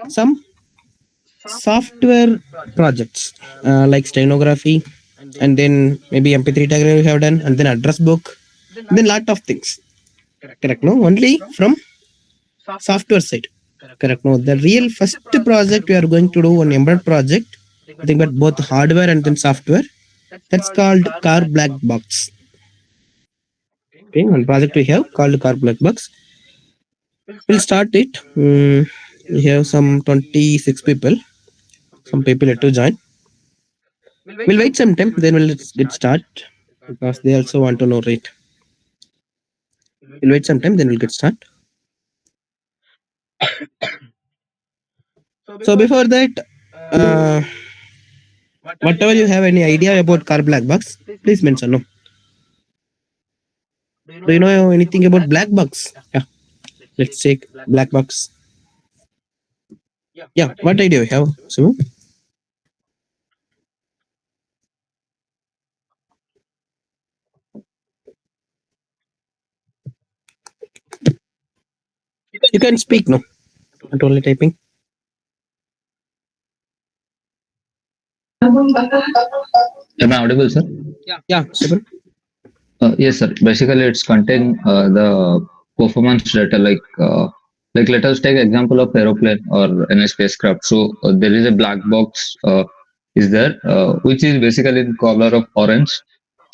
some software projects like stenography, and then maybe MP3 tagger we have done, and then address book, then lot of things. Correct? No, only from software side. Correct? No, the real first project we are going to do on embedded project, I think, but both hardware and then software. That's called car black box. Okay, one project we have called car black box. We'll start it. We have some 26 people. Some people have to join. We'll wait some time, then we'll get start because they also want to know, right? We'll wait some time, then we'll get start. So before that, uh, whatever you have any idea about car black box, please mention. No. Do you know anything about black box? Yeah. Let's check black box. Yeah. What idea you have, Simon? You can speak. No. Not only typing. Am I audible, sir? Yeah, Simon. Yes, sir. Basically, it's contain the performance data like let us take example of aeroplane or any spacecraft. So there is a black box is there which is basically in color of orange.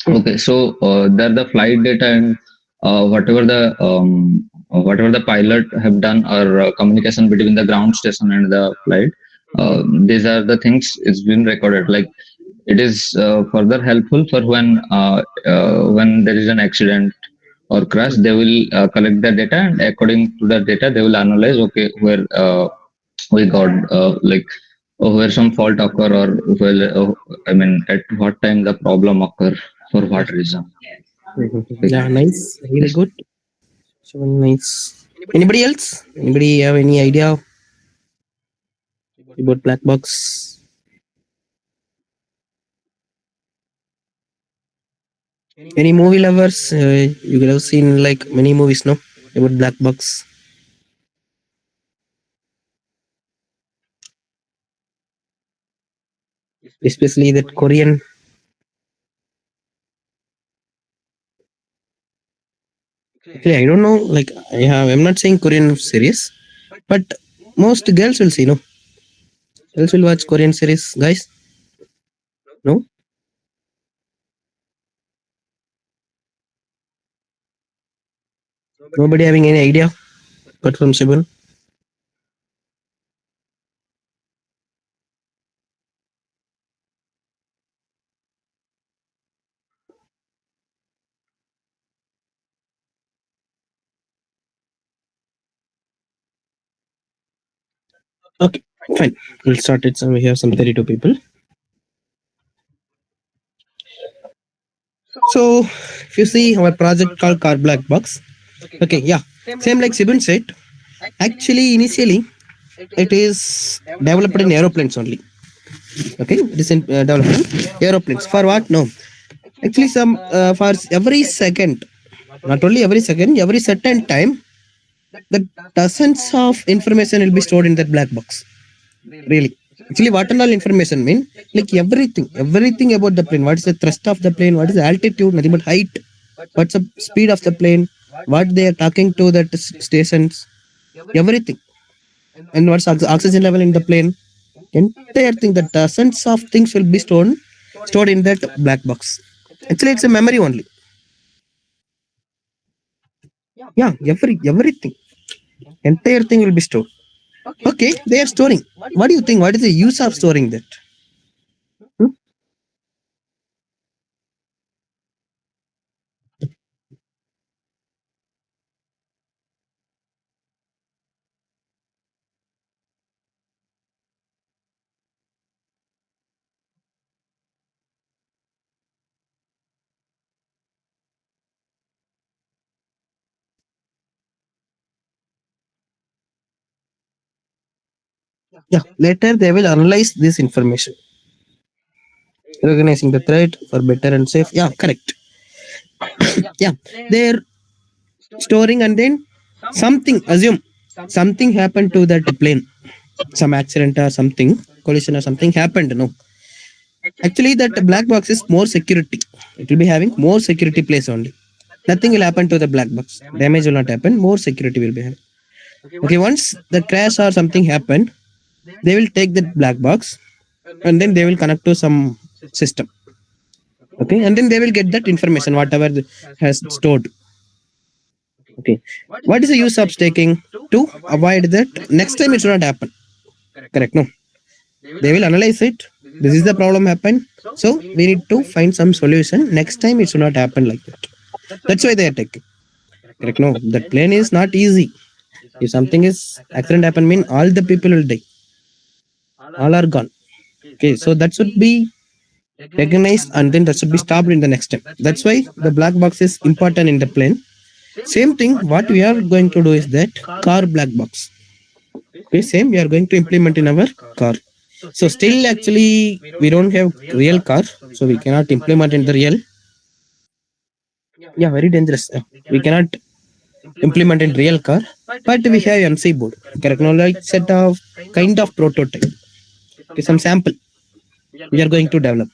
Okay, so there the flight data and whatever the pilot have done or communication between the ground station and the flight. These are the things it's been recorded. Like it is further helpful for when there is an accident or crash. They will collect the data, and according to the data, they will analyze. Okay, where we got where some fault occur, or I mean, at what time the problem occur, for what reason. Yeah, nice. Really Yes. good. So nice. Anybody else? Anybody have any idea about black box? Any movie lovers? You could have seen like many movies, no? About black box. Especially that Korean. Actually, I don't know. Like I'm not saying Korean series, but most girls will see. No, girls will watch Korean series. Guys, no. Nobody having any idea. But from Shivan. Okay, fine. We'll start it. So we have some 32 people. So if you see our project called Car Black Box. Okay, yeah. Same like Sibun said. Actually, initially, it is developed in aeroplanes only. Okay, it is in development aeroplanes. For what? No. Actually, some for every second, not only every second, every certain time, the dozens of information will be stored in that black box. Really. Actually, what and all information mean? Like everything about the plane. What is the thrust of the plane? What is the altitude? Nothing but height. What's the speed of the plane? What they are talking to the stations? Everything. And what's oxygen level in the plane? Entire thing. The dozens of things will be stored in that black box. Actually, it's a memory only. Yeah, everything. Entire thing will be stored. Okay, they are storing. What do you think? What is the use of storing that? Hmm? Yeah, later they will analyze this information, recognizing the threat for better and safe. Yeah, correct. Yeah, they're storing, and then something, assume something happened to that plane. some accident or something, collision or something happened. No, actually that black box is more security. It will be having more security place only. Nothing will happen to the black box. Damage will not happen. More security will be having. Okay, once the crash or something happened, they will take that black box and then they will connect to some system. Okay, and then they will get that information whatever has stored. Okay, what is the use of staking? To avoid that next time it should not happen. Correct? No, they will analyze it. This is the problem happened, so we need to find some solution. Next time it should not happen like that. That's why they are taking. Correct? No, that plane is not easy. If something is accident happen, mean all the people will die. All are gone. Okay, so that should be recognized and then that should be stopped in the next step. That's why the black box is important in the plane. Same thing, what we are going to do is that car black box. Okay, same we are going to implement in our car. So still actually we don't have real car, so we cannot implement in the real. Yeah, very dangerous. We cannot implement in real car, but we have MC board. Correct? No, like set of kind of prototype. Okay, some sample we are going to develop.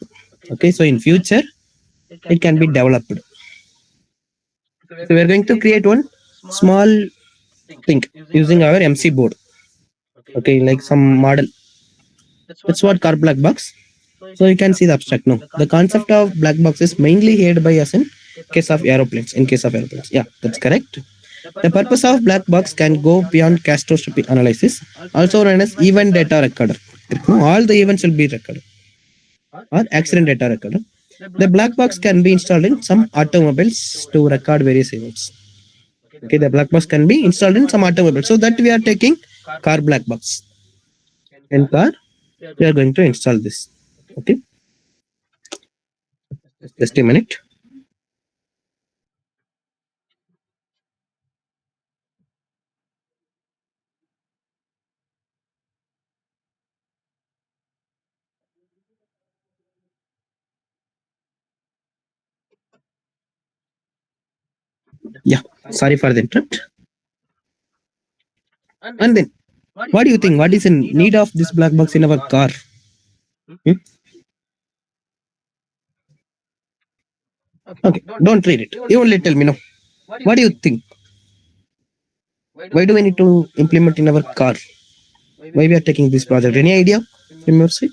Okay, so in future it can be developed. So we are going to create one small thing using our MC board. Okay, like some model. That's what car black box. So you can see the abstract. No, the concept of black box is mainly heard by us in case of aeroplanes. In case of aeroplanes, yeah, that's correct. The purpose of black box can go beyond catastrophe analysis, also known as event data recorder. No, all the events will be recorded or accident data recorder. The black box can be installed in some automobiles to record various events. Okay, the black box can be installed in some automobiles. So that we are taking car black box. In car, we are going to install this. Okay, just a minute. Yeah, sorry for the interrupt. And then, what do you think? What is in need of this black box in our car? Hmm? Okay, don't read it. You only tell me now. What do you think? Why do we need to implement in our car? Why we are taking this project? Any idea from your side?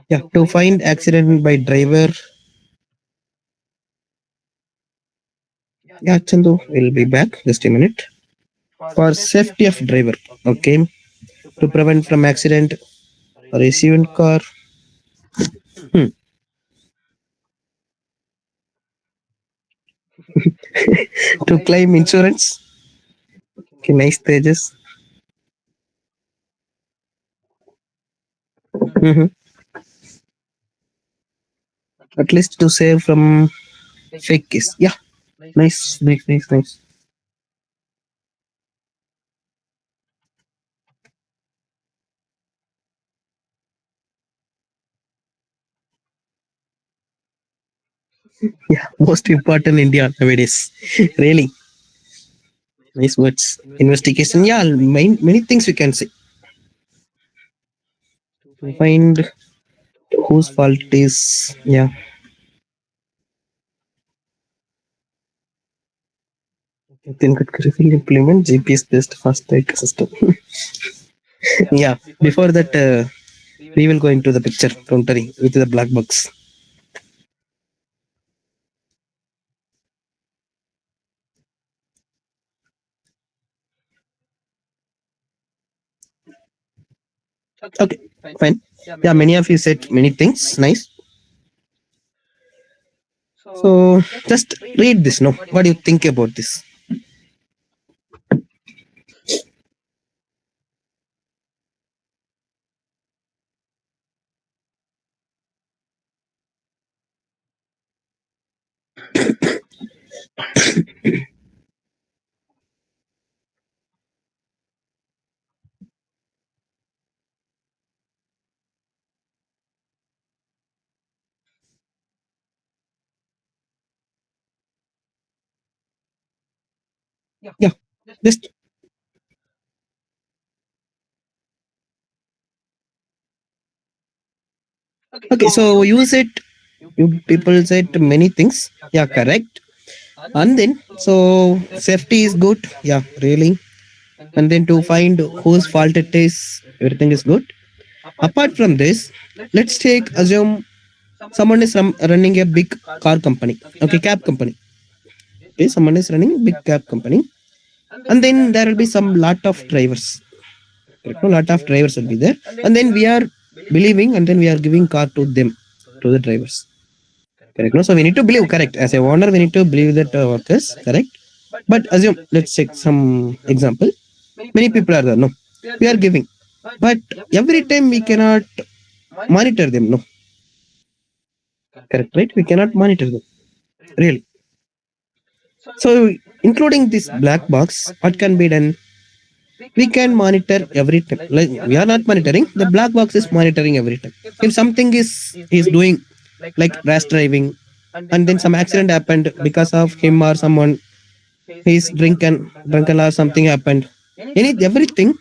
Yeah, to find accident by driver. Yeah, Chandu will be back. Just a minute. For safety of driver. Okay, to prevent from accident or accident car. Hmm. To claim insurance. Okay, nice Tejas. Mhm. At least to save from fake case. Yeah, nice, nice, nice, nice. Yeah, most important India nowadays. Really nice words. Investigation. Yeah, many things we can say. To find whose fault is. Yeah. Then Gadkari will implement GPS based fast tag system. Yeah. Before that, we will go into the picture. Don't worry with the black box. Okay, fine. Yeah, many of you said many things. Nice. So just read this. No, what do you think about this? Yeah, just okay. So use it. You people said many things. Yeah, correct. And then so safety is good. Yeah, really. And then to find whose fault it is, everything is good. Apart from this, let's take assume someone is running a big car company. Okay, cab company. Okay, someone is running big cab company, and then there will be some lot of drivers. Correct? No, lot of drivers will be there, and then we are believing, and then we are giving car to them, to the drivers. Correct. No, so we need to believe. Correct. As a owner, we need to believe that workers. Correct. But assume, let's take some example. Many people are there. No, we are giving, but every time we cannot monitor them. No, correct. Right. We cannot monitor them. Really. So, including this black box, what can be done? We can monitor every time. Like we are not monitoring, the black box is monitoring every time. If something is doing like rash driving, and then some accident happened because of him or someone, he's drunken or something happened. Everything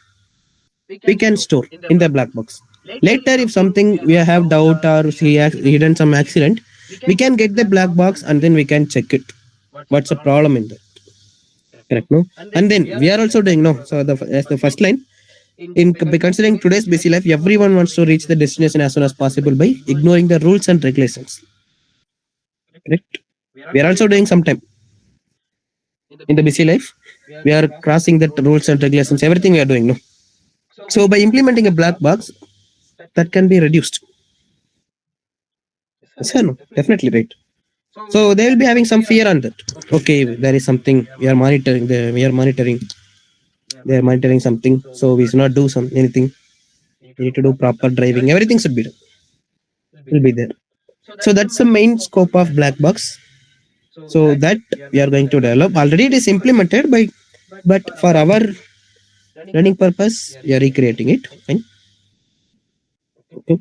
we can store in the black box. Later, if something we have doubt or he done some accident, we can get the black box and then we can check it. What's the problem in that? Correct, no? And then we are also doing no. So as the first line, by considering today's busy life, everyone wants to reach the destination as soon as possible by ignoring the rules and regulations. Correct. We are also doing sometime in the busy life. We are crossing the rules and regulations. Everything we are doing, no. So by implementing a black box, that can be reduced. Yes or no? Definitely right. So they will be having some fear on that. Okay, there is something we are monitoring. We are monitoring. They are monitoring something. So we should not do some anything. We need to do proper driving. Everything should be done. Will be there. So that's the main scope of black box. So that we are going to develop. Already it is implemented by, but for our learning purpose, we are recreating it. Fine. Okay.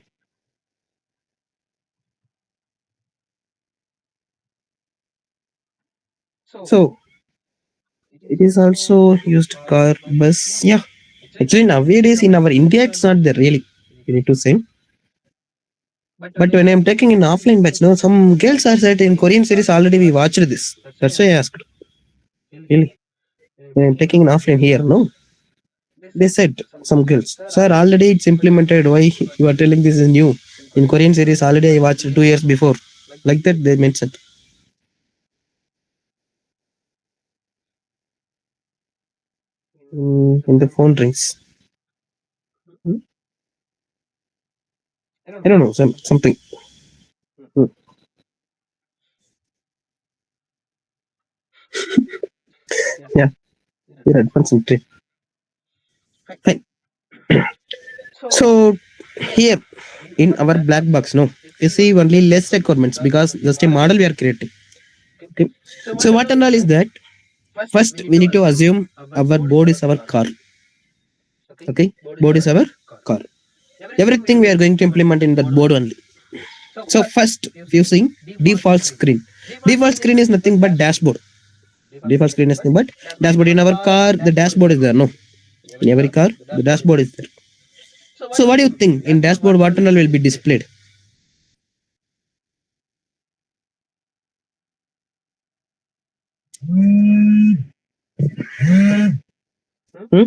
So it is also used car bus. Yeah. Actually nowadays in our India it's not there really. You need to say. But when I'm taking in offline batch, no, some girls are said in Korean series already we watched this. That's why I asked. Really? When I'm taking in offline here, no. They said some girls, sir, already it's implemented. Why you are telling this is new? In Korean series, already I watched 2 years before. Like that, they mentioned. In the phone rings. Hmm? I don't know, something. Hmm. Yeah, you're advancing trade. Fine. So here in our black box, no, you see only less requirements because just a model we are creating. Okay. So what and all is that? First, we need to assume our board is our car. Okay, board is our car. Everything we are going to implement in that board only. So first, using default screen. Default screen is nothing but dashboard. Default screen is nothing but dashboard. In our car, the dashboard is there. No, in every car, the dashboard is there. So what do you think? In dashboard, what and all will be displayed? Hmm?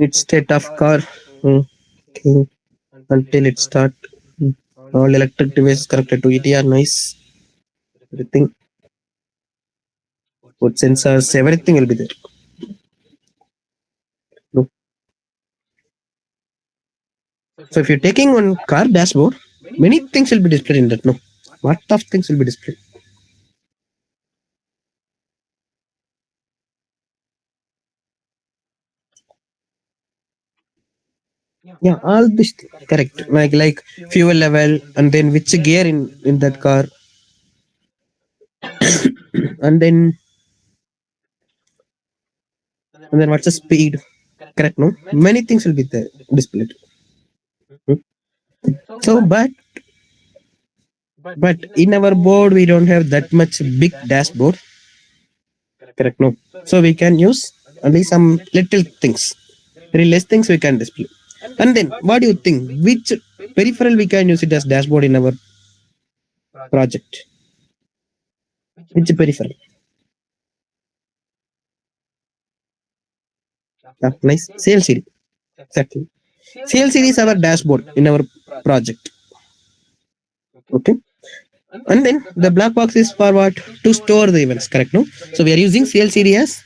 It's state of car. Okay. Until it start. Hmm. All electric devices connected to it are nice. Everything. With sensors, everything will be there. No. So if you're taking one car dashboard, many things will be displayed in that. No. What of things will be displayed? Yeah, all this correct. Like fuel level and then which gear in that car and then what's the speed. Correct, no? Many things will be there displayed. Hmm. So but But in our board, we don't have that much big dashboard. Correct? No. So we can use only some little things, very less things we can display. And then, what do you think? Which peripheral we can use it as dashboard in our project? Which peripheral? Ah, nice. CLCD. Exactly. CLCD is our dashboard in our project. Okay. And then the black box is for what? To store the events, correct? No. So we are using CLCD as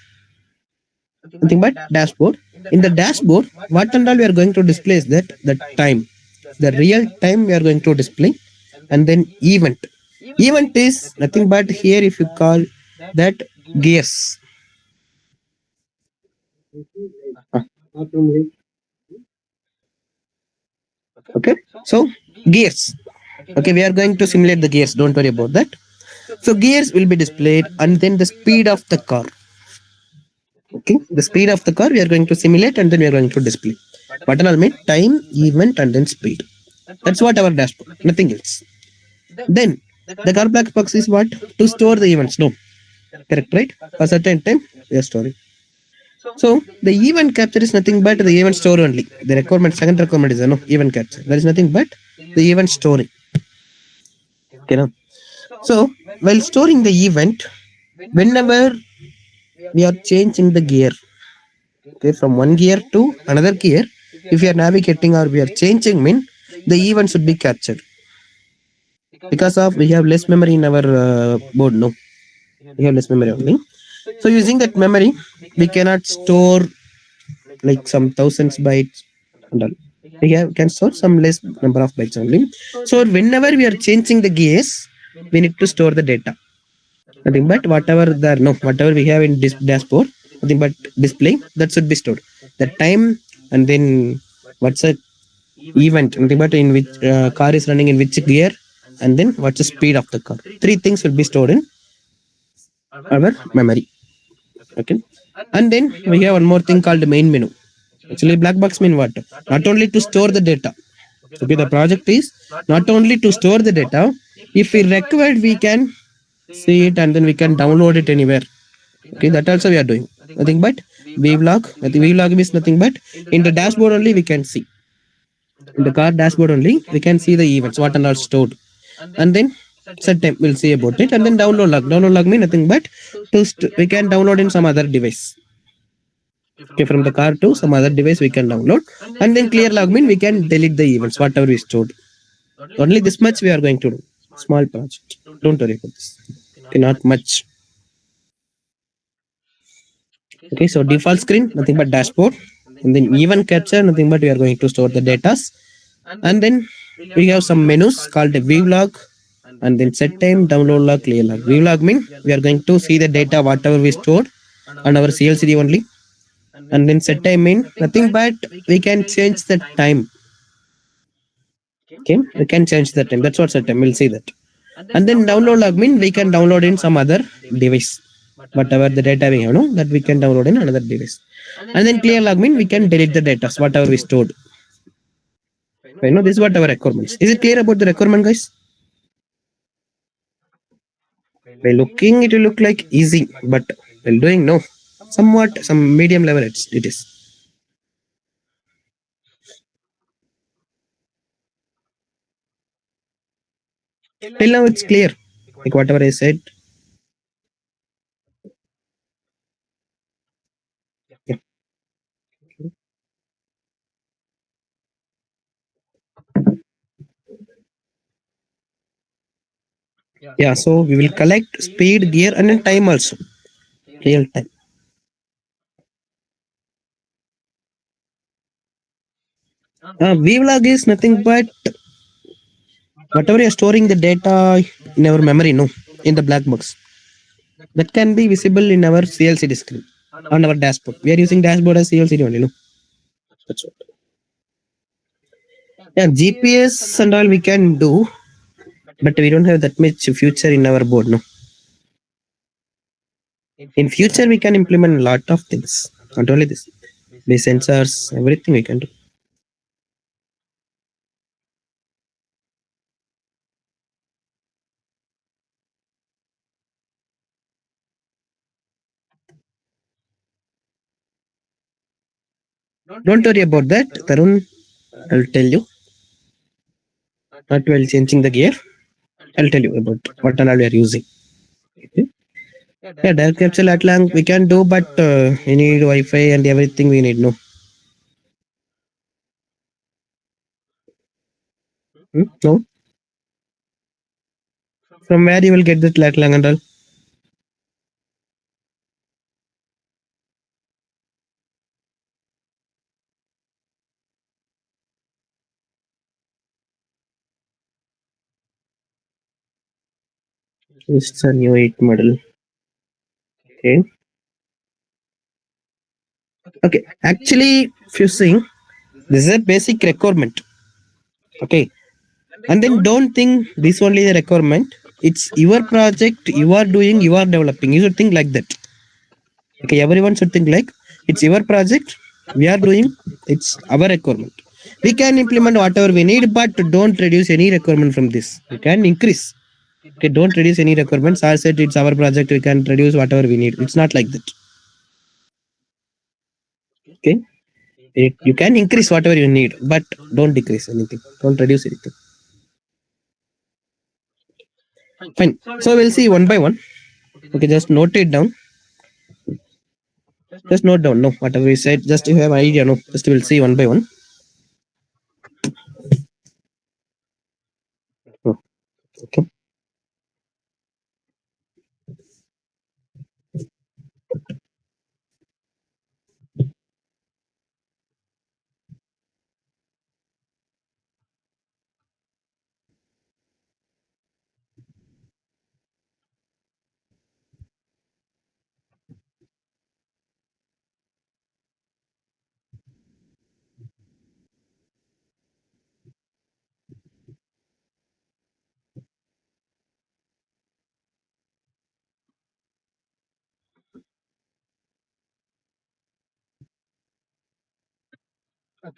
nothing but dashboard. In the dashboard, what and all we are going to display is that the time, the real time we are going to display, and then event. Event is nothing but here if you call that gears. Ah, okay, so gears. Okay, we are going to simulate the gears. Don't worry about that. So gears will be displayed, and then the speed of the car. Okay, the speed of the car we are going to simulate, and then we are going to display. What and all mean time, event, and then speed. That's what our dashboard. Nothing else. Then the car black box is what? To store the events. No, correct, right? For certain time we are storing. So the event capture is nothing but the event store only. The requirement, second requirement is no event capture. There is nothing but the event storing. Okay, now. So while storing the event, whenever we are changing the gear, okay, from one gear to another gear, if we are navigating or we are changing, mean the event should be captured. Because of we have less memory in our board. No, we have less memory only. So using that memory, we cannot store like some thousands bytes and all. We can store some less number of bytes only. So whenever we are changing the gears, we need to store the data. Nothing but whatever whatever we have in this dashboard, nothing but display that should be stored. The time and then what's a event, nothing but in which car is running in which gear, and then what's the speed of the car. Three things will be stored in our memory. Okay, and then we have one more thing called the main menu. Actually, black box mean what? Not only to store the data. Okay, the project is not only to store the data. If we required, we can see it and then we can download it anywhere. Okay, that also we are doing. Nothing but vlog. Nothing vlog is nothing but in the dashboard only we can see. In the car dashboard only we can see the events what and all stored, and then set time we'll see about it, and then download log. Download log mean nothing but we can download in some other device. Okay, from the car to some other device we can download, and then clear log mean we can delete the events whatever we stored. Only this much we are going to do. Small project. Don't worry about this. Okay, not much. Okay, so default screen, nothing but dashboard, and then event capture, nothing but we are going to store the data, and then we have some menus called the view log, and then set time, download log, clear log. View log mean we are going to see the data whatever we stored on our CLCD only, and then set time mean nothing but we can change the time. Okay, we can change the time. That's what set time. We'll see that. And then download log mean we can download in some other device. Whatever the data we have, no, that we can download in another device. And then clear log mean we can delete the data, whatever we stored. I know this is what our requirements. Is it clear about the requirement, guys? By looking, it will look like easy, but while doing, no, somewhat some medium level it is. Till now it's clear, like whatever I said. Yeah. Yeah, so we will collect speed, gear, and then time also, real time. Vlog is nothing but whatever you are storing the data in our memory, no, in the black box. That can be visible in our CLCD screen on our dashboard. We are using dashboard as CLCD only, no. That's what. Yeah, GPS and all we can do, but we don't have that much future in our board, no. In future, we can implement a lot of things. Not only this, the sensors, everything we can do. Don't worry about that, Tarun. I'll tell you. Not while changing the gear. I'll tell you about what all we are using. Okay. Yeah, direct capture lat lang we can do, but we need Wi-Fi and everything we need. No. No. From where you will get that lat lang and all? It's a new 8 model. Okay. Okay. Actually, if you see, this is a basic requirement. Okay. And then don't think this only the requirement. It's your project, you are doing, you are developing. You should think like that. Okay, everyone should think like it's your project, we are doing, it's our requirement. We can implement whatever we need, but don't reduce any requirement from this. We can increase. Okay, don't reduce any requirements. I said it's our project, we can reduce whatever we need. It's not like that. Okay, you can increase whatever you need, but don't decrease anything. Don't reduce anything. Fine. So we'll see one by one. Okay, just note it down. Just note down. No, whatever we said, just you have an idea. No, just we'll see one by one. Oh, okay.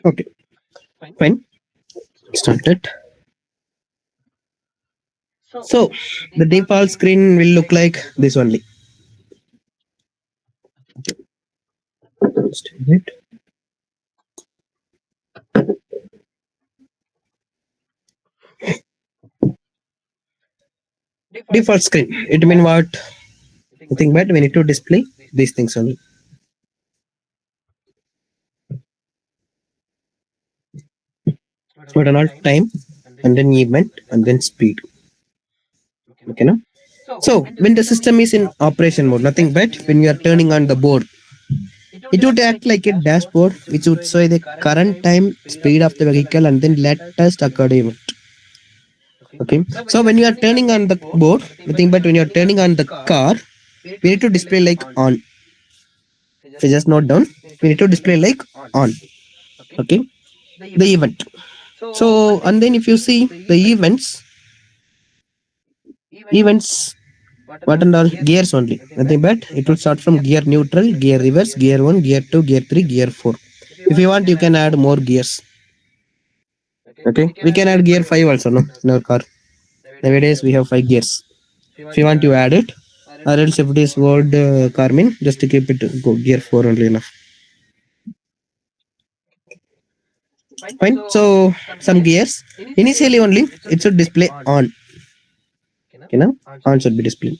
Okay. Fine. Started. So the default screen will look like this only. Just a minute. Default screen. It means what? Nothing but we need to display these things only. What and all time and then event and then speed. Okay, now. So when the system is in operation mode, nothing but when you are turning on the board, it would act like a dashboard which would show the current time, speed of the vehicle, and then latest occurred event. Okay. So when you are turning on the board, nothing but when you are turning on the car, we need to display like on. So just note down, we need to display like on. Okay. The event. So and then if you see the events, what and all gears only. Nothing but it will start from gear neutral, gear reverse, gear 1, gear 2, gear 3, gear 4. If you want, you can add more gears. Okay. We can add gear 5 also, no, in our car. Nowadays we have 5 gears. If you want to add it, or else if it is old Carmin, just to keep it go gear 4 only enough. Fine. So some gears. Initially only it should display on. Okay, now on should be displayed.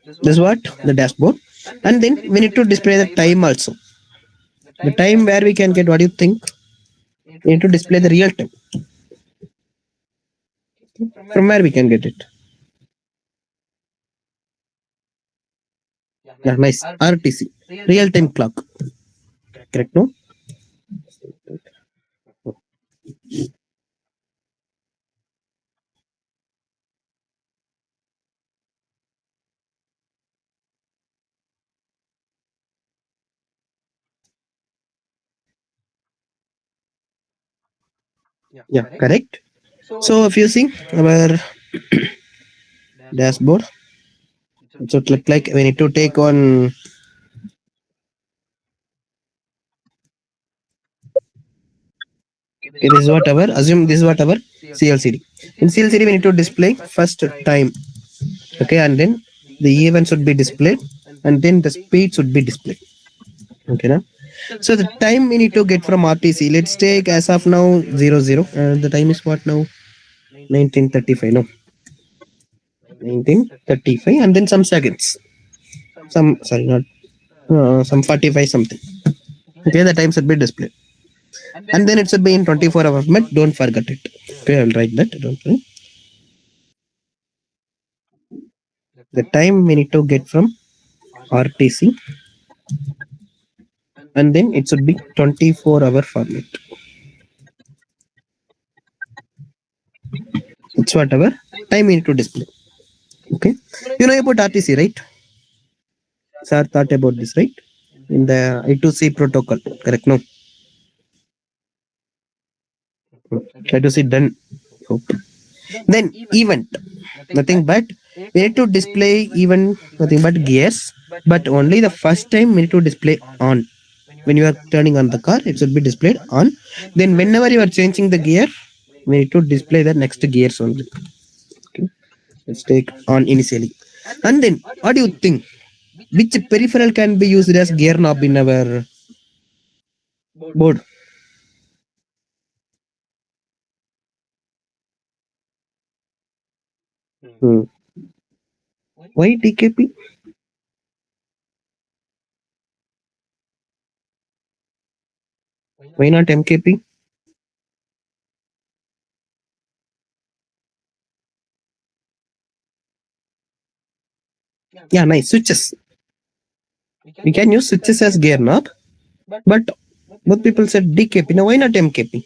This is what the dashboard. And then we need to display the time also. The time where we can get, what do you think? We need to display the real time. From where we can get it? Yeah, nice. RTC. Real time clock. Correct, no? Yeah, correct. So if you see our dashboard, so it look like we need to take on. Okay, this is what our assume this is what our CLCD. In CLCD we need to display first time. Okay, and then the event should be displayed, and then the speed should be displayed. Okay, now. So the time we need to get from RTC, let's take as of now 00, and the time is what now? 1935. No, 1935, and then some seconds. Some sorry, not some 45 something. Okay, the time should be displayed, and then it should be in 24 hours. But don't forget it. Okay, I'll write that. Don't worry. The time we need to get from RTC, and then it should be 24-hour format. It's whatever time we need to display. Okay, you know about RTC, right? Sir thought about this, right? In the I2C protocol, correct? No, I2C done. Okay. Then event, nothing but we need to display even nothing but gears, but only the first time we need to display on. When you are turning on the car, it should be displayed on. Then whenever you are changing the gear, we need to display the next gears only. Okay. Let's take on initially. And then what do you think? Which peripheral can be used as gear knob in our board? Hmm. Why DKP? Why not MKP? Yeah, nice. Switches. We can use switches as gear knob, but both people said DKP. Now, why not MKP?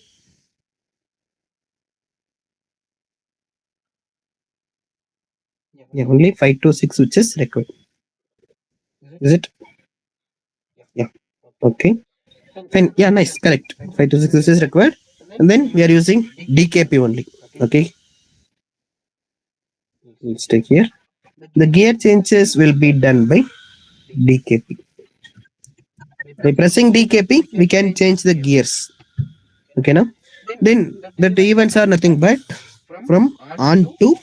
Yeah, only 5 to 6 switches required. Is it? Yeah. Okay. Fine. Yeah, nice. Correct. 5 to 6 switches required. And then we are using DKP only. Okay. Let's take here. The gear changes will be done by DKP. By pressing DKP, we can change the gears. Okay, now? Then the events are nothing but from on to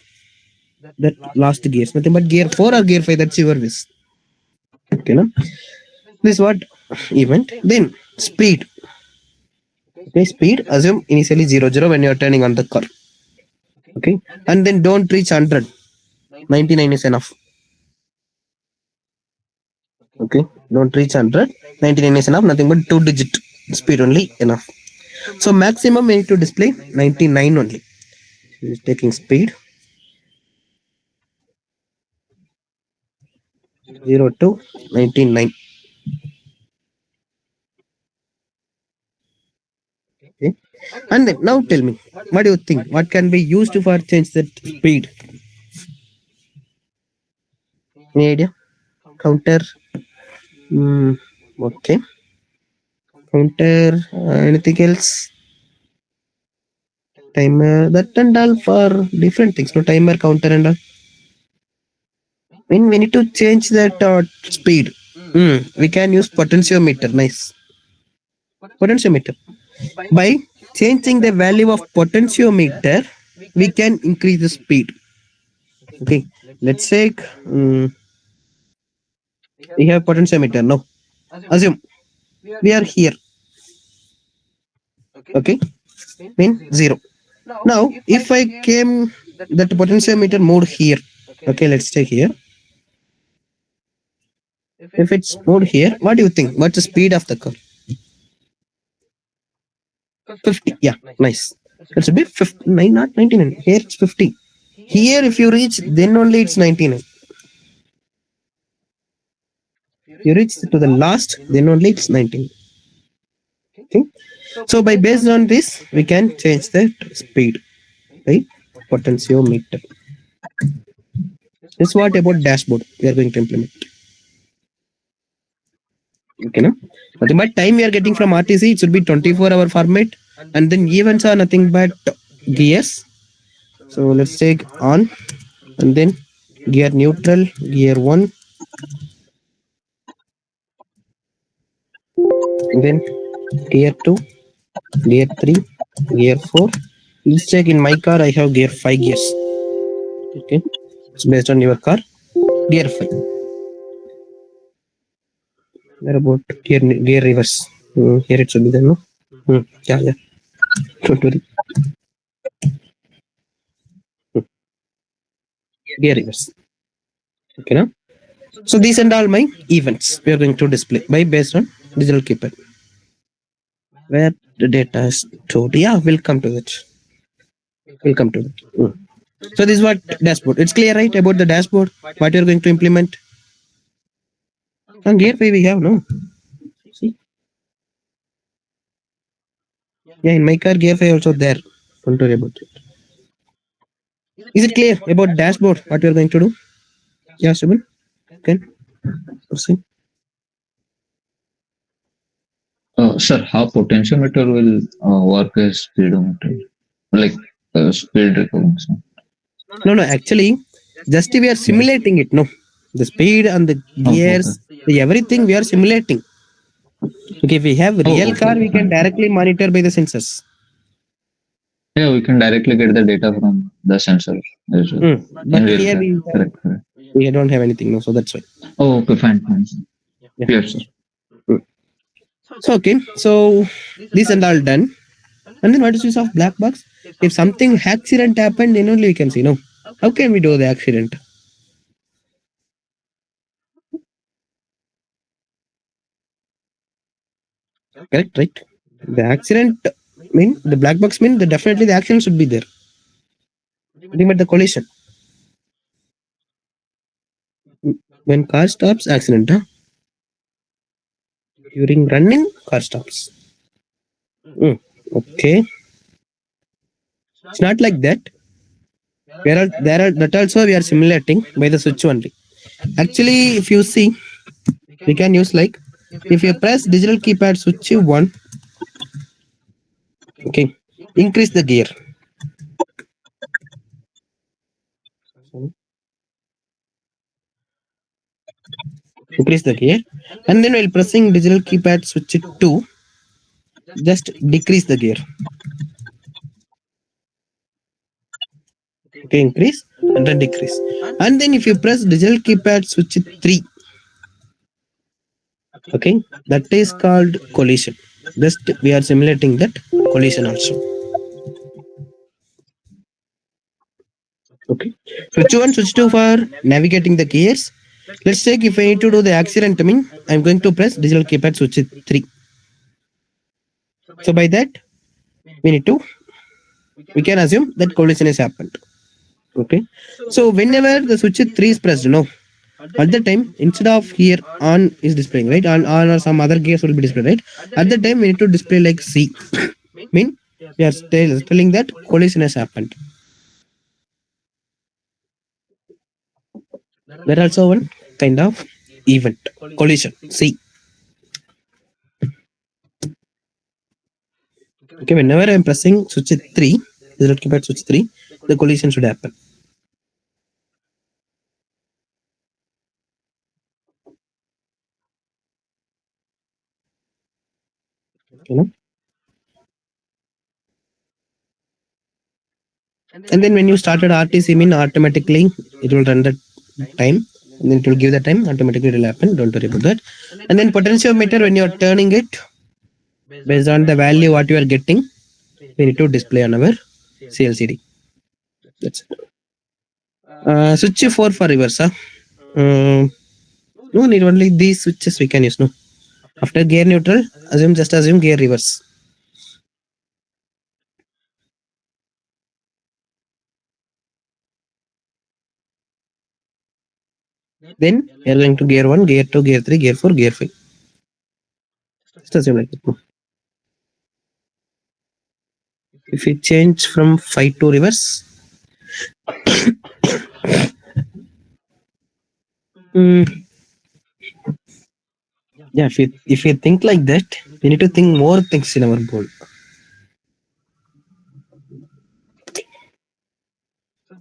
that last gears. Nothing but gear 4 or gear 5. That's your wish. Okay, now? This is what event. Then speed. Okay, speed. Assume initially 00 when you are turning on the car. Okay, and then don't reach 100. 99 is enough. Okay, don't reach 100. 99 is enough. Nothing but 2-digit speed only enough. So maximum we need to display 99 only. Taking speed 0 to 99. Okay, and then now tell me, what do you think? What can be used for change that speed? Any idea? Counter. Okay. Counter. Anything else? Timer. That and all for different things. No timer, counter, and all. When we need to change that speed, we can use potentiometer. Nice. Potentiometer. By changing the value of potentiometer, we can increase the speed. Okay. Let's take. We have potentiometer. No. Assume we are here. Okay. Mean 0. Now, if I came that potentiometer moved here. Okay, let's take here. If it's moved here, what do you think? What's the speed of the car? 50. Yeah, nice. It should be 59, not 99. Here it's 50. Here, if you reach, then only it's 99. You reach to the last, then only it's 19. Okay. So by based on this, we can change the speed by potentiometer. This is what about dashboard we are going to implement. Okay, no? Nothing but time we are getting from RTC, it should be 24-hour format, and then events are nothing but gears. So let's take on, and then gear neutral, gear 1, then gear 2, gear 3, gear 4. Let's check in my car, I have gear 5 gears. Okay, it's based on your car, gear 5. Where about gear reverse? Here it should be there, no? Yeah, yeah. Don't worry. Hmm, Gear reverse. Okay, now. So these and all my events we are going to display by based on digital keypad. Where the data is stored. Yeah, we'll come to that. We'll come to that. So this is what dashboard. It's clear, right, about the dashboard. What you're going to implement. And gear we have no. See, yeah, in my car gear also there. Don't worry about it. Is it clear about dashboard? What you're going to do? Yeah, Subin. Okay. Proceed. Sir, how potentiometer will work as speedometer? Like speed recognition. No, no. Actually, just we are simulating it. No, the speed and the Oh, okay. gears, the everything we are simulating. Okay, if we have Oh, real okay, car, okay, we can fine. directly monitor by the sensors. Yeah, we can directly get the data from the sensor as well in But real here time. Correct, correct. we don't have anything. No, so that's why. Oh, okay, fine, fine. Sir. Yeah. Clear, sir. Mm. So okay, so this and all done. And then what is use of black box? If something accident happened, then only we can see. No, how can we do the accident? Correct, right? The accident mean the black box mean the definitely the accident should be there. Limit the collision. When car stops, accident. Huh? During running, car stops. Okay, it's not like that. There are that also we are simulating by the switch only. Actually, if you see, we can use like if you press digital keypad switch 1, okay, increase the gear. Increase the gear, and then while pressing digital keypad switch 2, just decrease the gear. Okay, increase and then decrease. And then if you press digital keypad switch 3, okay, that is called collision. Just we are simulating that collision also. Okay, switch 1, switch 2 for navigating the gears. Let's take if I need to do the accident, I mean, I'm going to press digital keypad switch 3. So by that, we can assume that collision has happened. Okay. So whenever the switch 3 is pressed, no, at the time, instead of here on is displaying, right? On or some other gears will be displayed, right? At the time, we need to display like C. Mean we are telling that collision has happened. There also one kind of event collision. C. Okay, whenever I'm pressing switch 3, the keypad switch 3, the collision should happen. You know? And then when you started RTC mean automatically it will run the time and then it will give the time automatically it will happen. Don't worry about that. And then potentiometer when you are turning it based on the value what you are getting, we need to display on our CLCD. That's it. Switch 4 for reverse. No need only these switches we can use. No. After gear neutral, assume gear reverse. Then we are going to gear 1, gear 2, gear 3, gear 4, gear 5. Just assume like that. If we change from 5 to reverse, yeah, if you think like that, we need to think more things in our board.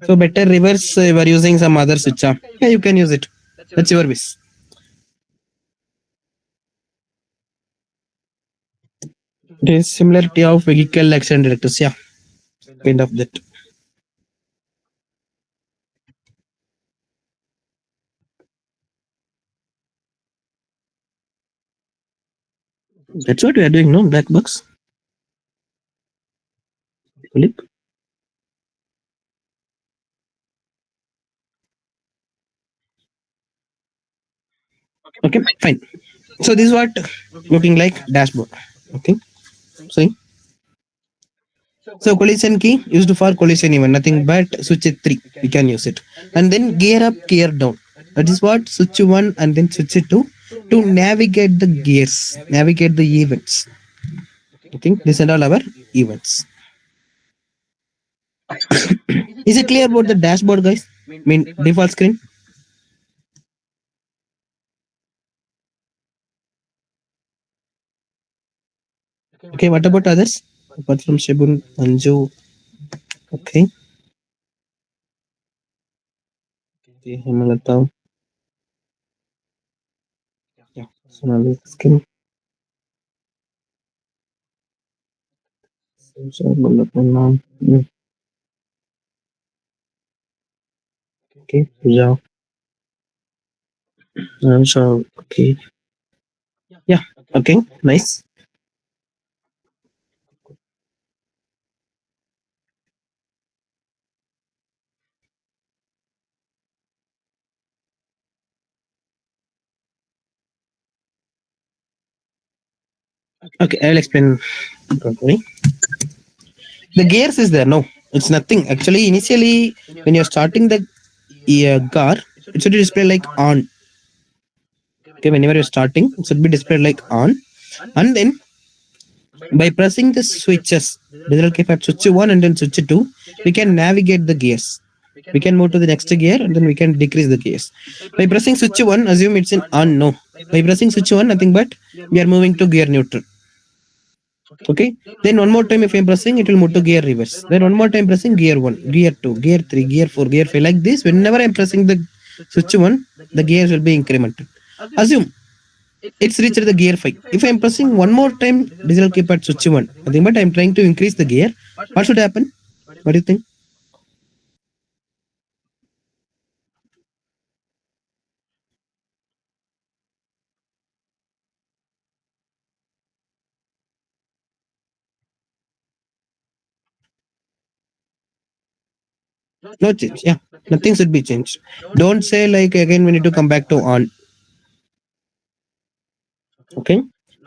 So better reverse. We are using some other switch. Yeah, you can use it. That's your wish. It is similarity of vehicle accident detectors. Yeah, kind of that. That's what we are doing, no? Black box. Philip. Okay, fine. So this is what looking like dashboard. Okay, see. So collision key used for collision event, nothing but switch it 3. We can use it. And then gear up, gear down. That is what switch 1 and then switch it 2 to navigate the gears, navigate the events. Okay, these are all our events. Is it clear about the dashboard, guys? I mean default screen. Okay, what about others? Apart from Shibun, Anju. Okay, okay, Hemalata. Yeah, Sonali skin. Okay, yeah, so okay, yeah, okay, nice. Okay, I'll explain. Don't worry. The gears is there. No, it's nothing. Actually, initially, when you're starting the car, it should display like on. Okay, whenever you're starting, it should be displayed like on. And then by pressing the switches, digital keypad switch 1 and then switch 2, we can navigate the gears. We can move to the next gear and then we can decrease the gears. By pressing switch 1, assume it's in on. No. By pressing switch 1, nothing but we are moving to gear neutral. Okay, then one more time if I'm pressing, it will move to gear reverse. Then one more time pressing gear 1, gear 2, gear 3, gear 4, gear 5, like this. Whenever I'm pressing the switch 1, the gears will be incremented. Assume it's reached the gear 5. If I'm pressing one more time digital keypad switch 1, nothing but I'm trying to increase the gear, what should happen? What do you think? No change. Yeah, nothing should be changed. Don't say like again we need to come back to on. Okay,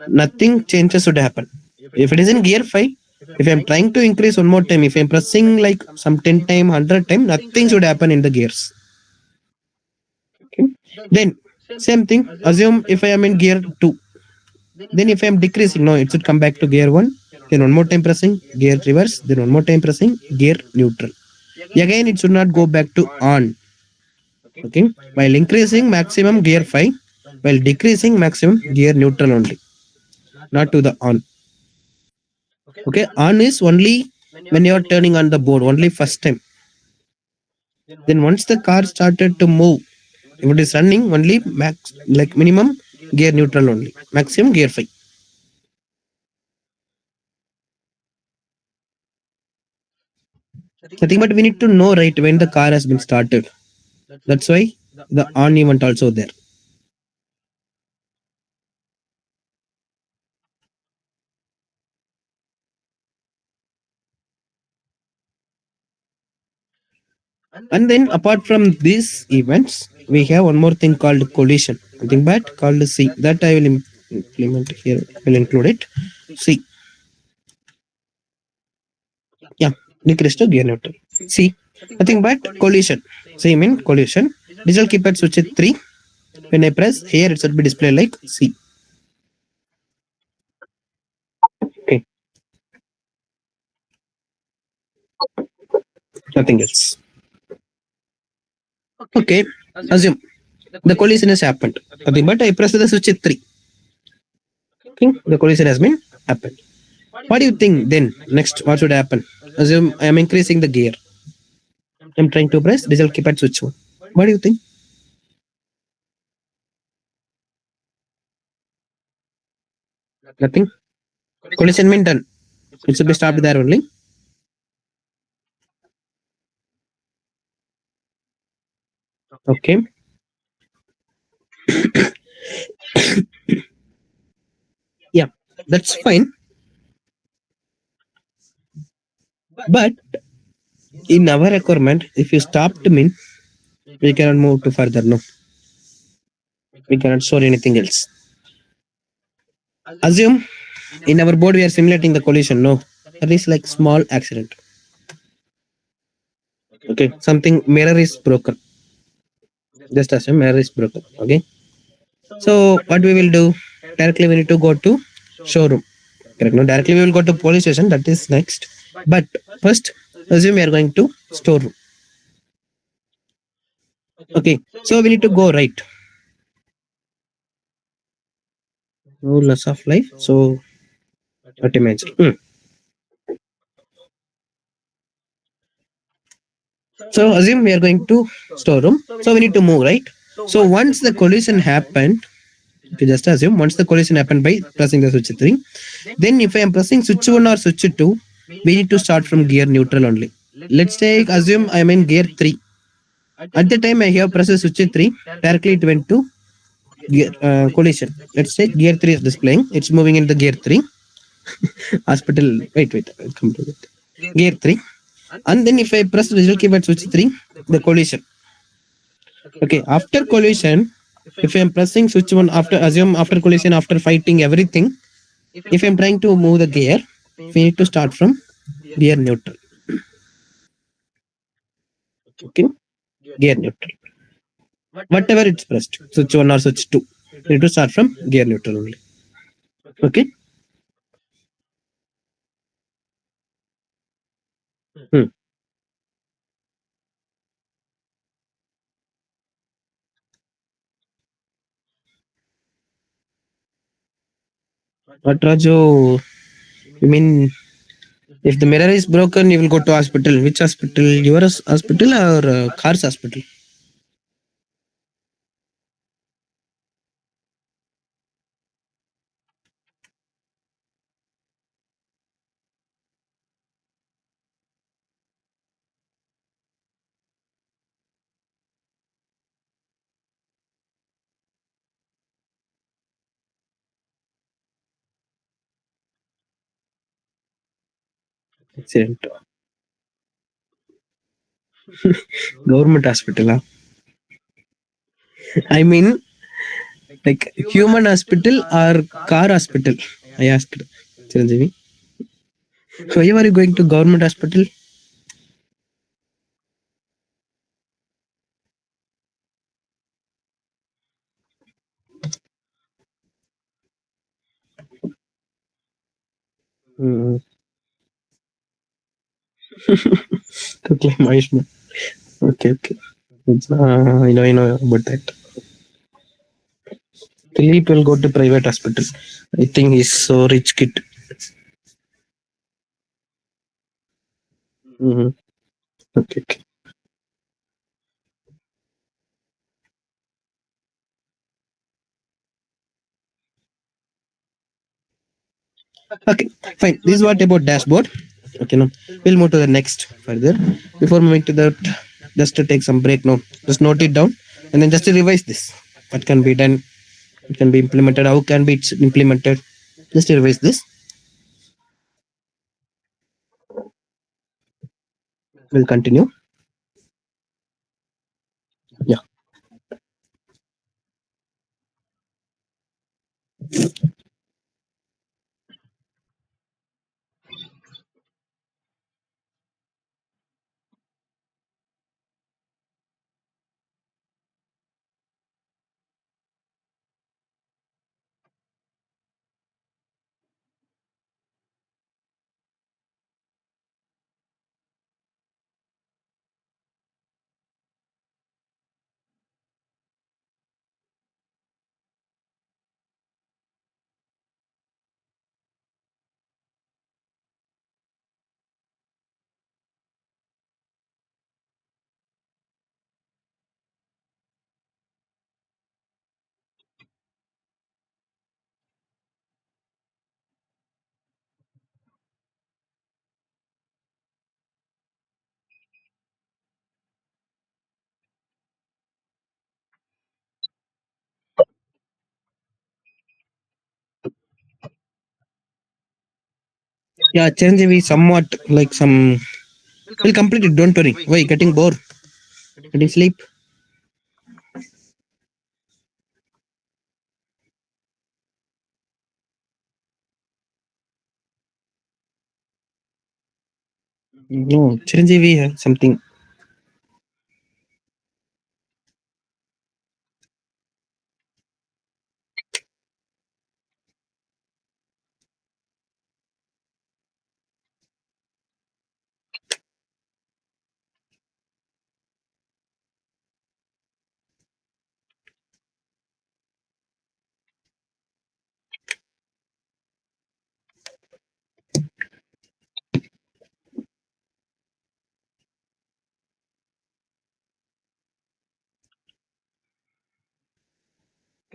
nothing changes should happen. If it is in gear 5, if I'm trying to increase one more time, if I'm pressing like some 10 time, 100 time, nothing should happen in the gears. Okay, then same thing. Assume if I am in gear 2, then if I'm decreasing, no, it should come back to gear 1. Then one more time pressing gear reverse. Then one more time pressing gear neutral. Again, it should not go back to on. Okay, while increasing maximum gear 5, while decreasing maximum gear neutral only, not to the on. Okay, on is only when you are turning on the board, only first time. Then once the car started to move, if it is running, only max like minimum gear neutral only, maximum gear 5. Nothing but we need to know right when the car has been started. That's why the on event also there. And then apart from these events, we have one more thing called collision. Nothing but called C. That I will implement here. I will include it. C. Yeah. Decrease to gear neutral. C. Nothing but collision. C mean collision. Digital keypad switch it 3. When I press here, it should be displayed like C. Okay. Nothing else. Okay. Assume the collision has happened. Nothing but I press the switch at 3. Okay. The collision has been happened. What do you think then? Next, what should happen? Assume I am increasing the gear. I'm trying to press digital keypad switch 1. What do you think? Nothing. Collision mean done. It should be stopped there only. Okay. Yeah. That's fine. But in our requirement, if you stop to min, we cannot move to further. No, we cannot store anything else. Assume in our board we are simulating the collision. No, that is like small accident. Okay, something mirror is broken. Just assume mirror is broken. Okay, so what we will do? Directly we need to go to showroom. Correct. No, directly we will go to police station. That is next. But first, assume we are going to storeroom. Okay, so we need to go right. No loss of life. So what you mentioned. So assume we are going to storeroom. So we need to move right. So once the collision happened, okay, just assume once the collision happened by pressing the switch 3, then if I am pressing switch 1 or switch 2, we need to start from gear neutral only. Let's take assume I am in gear 3. At the time I have pressed switch 3, directly it went to gear collision. Let's say gear 3 is displaying. It's moving into gear 3. Hospital. Wait. I'll come to it. Gear 3. And then if I press digital keypad switch 3, the collision. Okay, after collision, if I'm pressing switch 1 after assume after collision, after fighting everything, if I'm trying to move the gear, we need to start from gear neutral. Okay, gear neutral. Whatever it's pressed, switch 1 or switch 2, we need to start from gear neutral only. Okay. Hmm. What Raju? You mean if the mirror is broken, you will go to hospital. Which hospital? Your hospital or car's hospital? Accident. Government hospital. Huh? I mean, like human hospital or car hospital? I asked Chiranjeevi. Why are you going to government hospital? Hmm. To claim Ayushman. Okay. I know about that. Philip will go to private hospital. I think he's so rich kid. Hmm. Okay. Okay, fine. This is what about dashboard. Okay, now we'll move to the next further. Before moving to that, just to take some break now. Just note it down and then just to revise this. What can be done? It can be implemented. How can be it's implemented? Just to revise this. We'll continue. Yeah. Yeah, Chiranjeevi somewhat like some. We'll complete it. Don't worry. Why getting bored? Getting sleep? No, Chiranjeevi has something.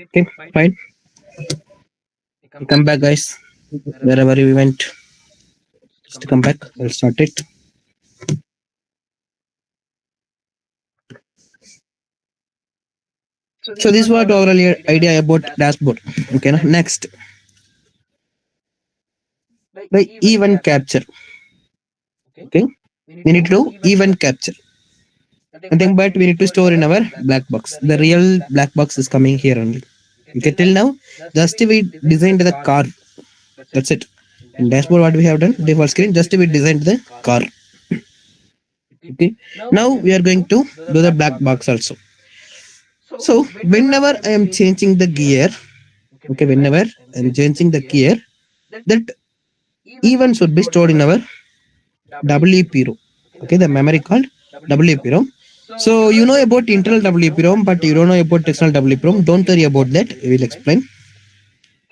Okay, fine. Come back, guys. Wherever we went, just come back. I'll start it. So this was the overall idea about dashboard. Okay, now next, the event capture. Okay, we need to do event capture. Nothing but we need to store in our black box. The real black box is coming here only. Okay, till now, just we designed the car. That's it. In dashboard, what we have done, default screen, just we designed the car. Okay. Now we are going to do the black box also. So whenever I am changing the gear, okay, whenever I am changing the gear, that event should be stored in our WP-ROM. Okay, the memory called WP-ROM. So you know about internal WP-ROM, but you don't know about external WP-ROM. Don't worry about that. We will explain.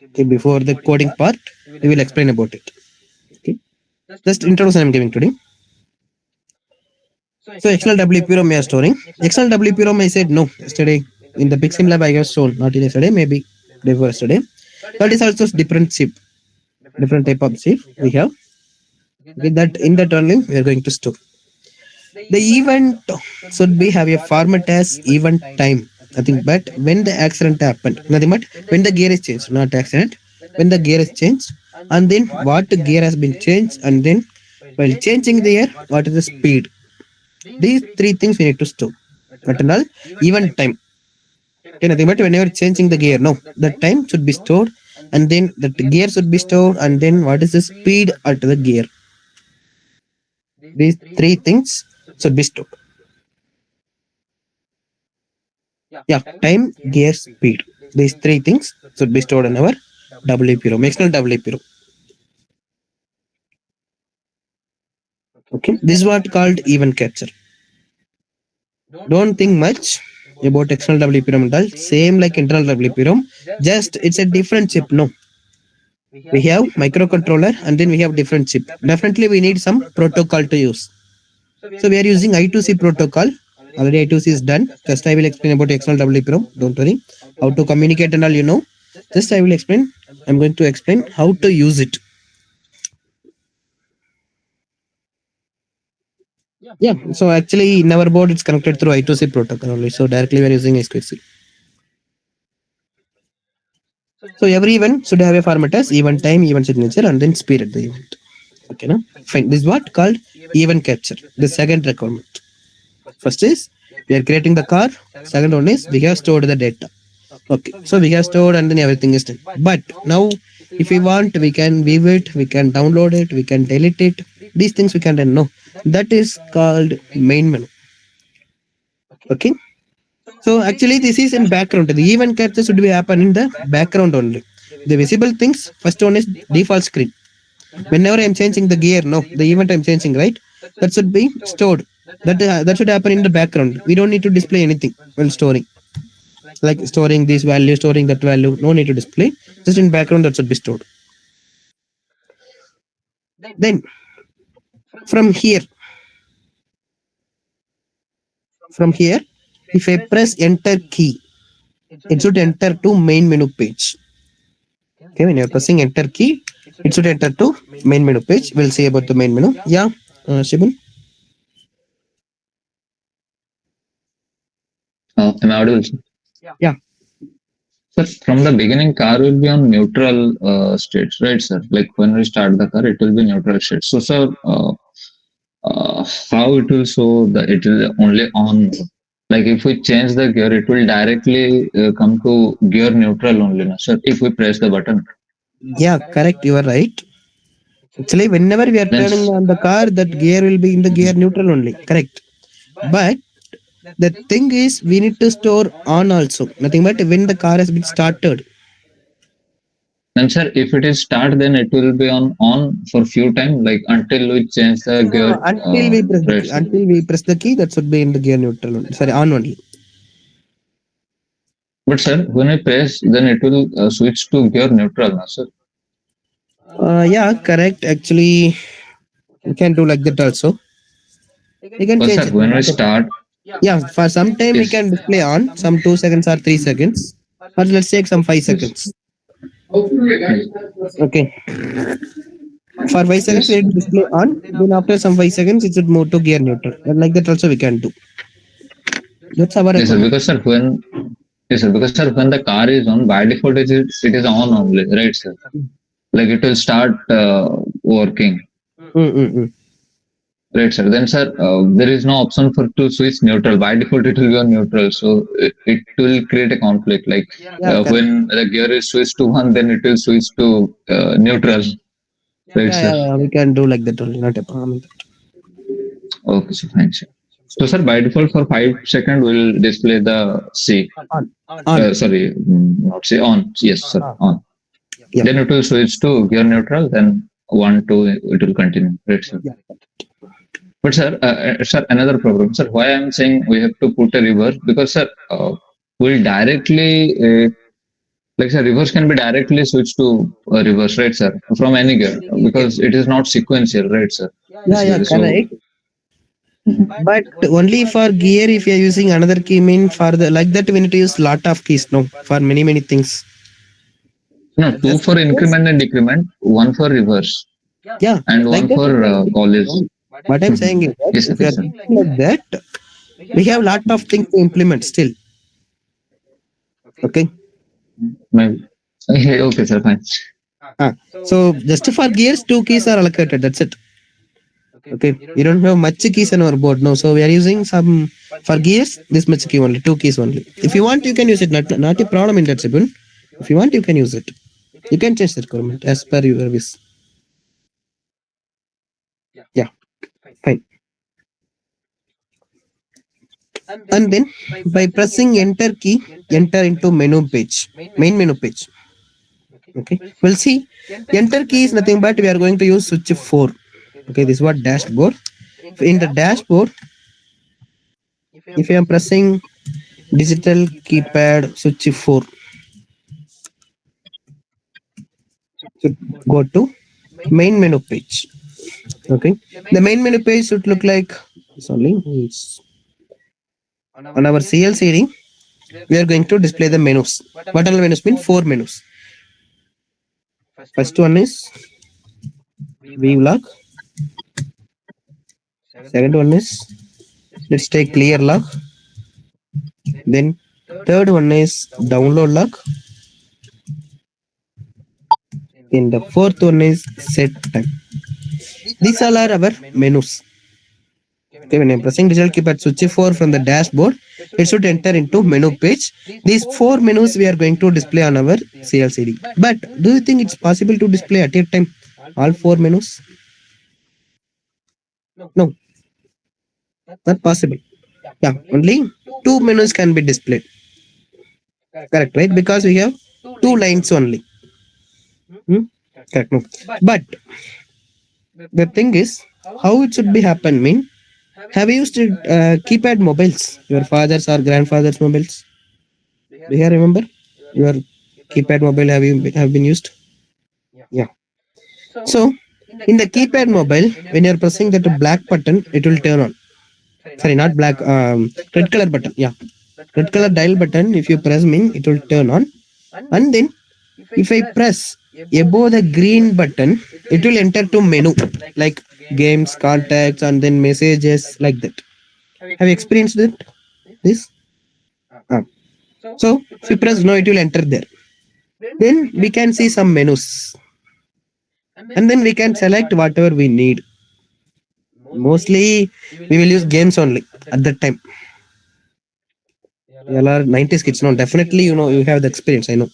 Okay, before the coding part, we will explain about it. Okay, just introduction I'm giving today. So external WP-ROM we are storing. External WP-ROM I said no yesterday in the Big Sim Lab I have shown, not yesterday, maybe before yesterday. That is also different chip, different type of chip we have. With that in that only we are going to store. The event should be have a format as event time. Nothing but when the accident happened. Nothing but when the gear is changed, not accident. When the gear is changed, and then what gear has been changed, and then while changing the gear, what is the speed. These three things we need to store. But and all, even time. Okay, nothing but whenever changing the gear, no, the time should be stored, and then the gear should be stored, and then what is the speed at the gear. These three things should be stored. Yeah, time, gear, speed. These three things should be stored in our WP-ROM, external WP-ROM. Okay, this is what called event capture. Don't think much about external WP-ROM and all. Same like internal WP-ROM, just it's a different chip. No, we have microcontroller and then we have different chip. Definitely we need some protocol to use. So we are using I2C protocol. Already I2C is done. Just I will explain about external WP-ROM. Don't worry. How to communicate and all you know. Just I will explain. I'm going to explain how to use it. Yeah. So actually in our board it's connected through I2C protocol only. So directly we are using I2C. So every event should have a format as event time, event signature, and then speed at the event. Okay, now fine. This is what called event capture. The second requirement. First is we are creating the car. Second one is we have stored the data. Okay, so we have stored and then everything is done. But now, if we want, we can view it, we can download it, we can delete it. These things we can then know. That is called main menu. Okay. So actually, this is in background. The event capture should be happen in the background only. The visible things. First one is default screen. Whenever I'm changing the gear, no, the event I'm changing, right? That should be stored. That should happen in the background. We don't need to display anything while storing. Like storing this value, storing that value. No need to display. Just in background that should be stored. Then from here, if I press enter key, it should enter to main menu page. Okay, when you're pressing enter key, it should enter to main menu page. We'll see about the main menu. Yeah, Shibun. Am I audible? Yeah. Sir, from the beginning, car will be on neutral states, right, sir? Like when we start the car, it will be neutral state. So, sir, how it will show that it is only on? Like if we change the gear, it will directly come to gear neutral only, no, sir. If we press the button, Yeah, correct. You are right. Actually, whenever we are then turning on the car, that gear will be in the gear neutral only. Correct. But the thing is, we need to store on also. Nothing but when the car has been started. sir, if it is start, then it will be on for few time, like until we change the gear, No, until we press the right, key, sir. until we press the key, that should be in the gear neutral only. Sorry, on only. But sir, when I press, then it will switch to gear neutral, no, sir. Yeah, correct. Actually, you can do like that also. You can But change sir, it. when we start, Yeah, for some time we yes. can display on some 2 seconds or 3 seconds, or let's take some five Yes. seconds. Okay, for 5 seconds we Yes. need to display on. Then after some 5 seconds, it should move to gear neutral. And like that also we can do. That's our Yes, sir. requirement. Because sir, when the car is on, by default it is on only, right, sir? Like it will start working, Mm-mm-mm. right, sir? Then, sir, there is no option for to switch neutral. By default, it will be on neutral, so it will create a conflict. Like Yeah, correct. when the gear is switched to one, then it will switch to neutral, right, Yeah, sir? yeah, yeah. We can do like that only. Not a problem. Okay, so fine, sir. So, sir, by default, for 5 seconds, we'll display the C. On, on. Sorry, not C, on. Yes, sir, Ah, on. yeah, Then it will switch to gear neutral, then 1, 2, it will continue. Right, sir. yeah. But sir, another problem. Sir, why I'm saying we have to put a reverse? Because sir, we'll directly, like sir, reverse can be directly switched to reverse, right, sir? From any gear, because it is not sequential, right, sir? Yeah, yeah, Basically, so correct. But only for gear, if you are using another key, mean for the like that we need to use lot of keys. No, for many things. no, two Just for increment and decrement, one for reverse, yeah, and like one that we for can do. college. What I'm saying is that Yes, sir. if you are Yes, sir. thinking like that, we have lot of things to implement still. Okay. Maybe. Okay, sir. Fine. Ah, so just for gears, two keys are allocated. That's it. Okay. We don't have much keys on our board now, so we are using some for gears. This much key only, two keys only. If you want, you can use it. Not a problem in that, Sibun. If you want, you can use it. You can change the requirement as per your wish. Yeah, fine. And then by pressing enter key, enter into menu page, main menu page. Okay, we'll see. Enter key is nothing but we are going to use switch 4. Okay, this is what dashboard. In the dashboard, if I am pressing digital keypad switch 4, should go to main menu page. Okay, the main menu page should look like this only. It's on our CLCD. We are going to display the menus. What all menus mean? 4 menus. First one is vlog. Second one is let's take clear log. Then third one is download log. And the fourth one is set time. These all are our menus. Okay, when I'm pressing digital keypad switch 4 from the dashboard, it should enter into menu page. These 4 menus we are going to display on our CLCD. But do you think it's possible to display at a time all 4 menus? No, not possible. Yeah, only 2 menus can be displayed. Correct, right? Because we have 2 lines only. Correct. No. But the thing is, how it should be happen mean, have you used keypad mobiles, your father's or grandfather's mobiles? Do you remember your keypad mobile have been used? Yeah. So in the keypad mobile, when you're pressing that black button, it will turn on. Sorry, not black, red color button. Yeah, red color dial button. If you press mean, it will turn on. And then if I press above the green button, it will enter to menu like games, contacts, and then messages like that. Have you experienced it? This? Ah. So if you press no, it will enter there. Then we can see some menus, and then we can select whatever we need. Mostly we will use games only at that time. You are 90s kids, no? Definitely, you have the experience. I know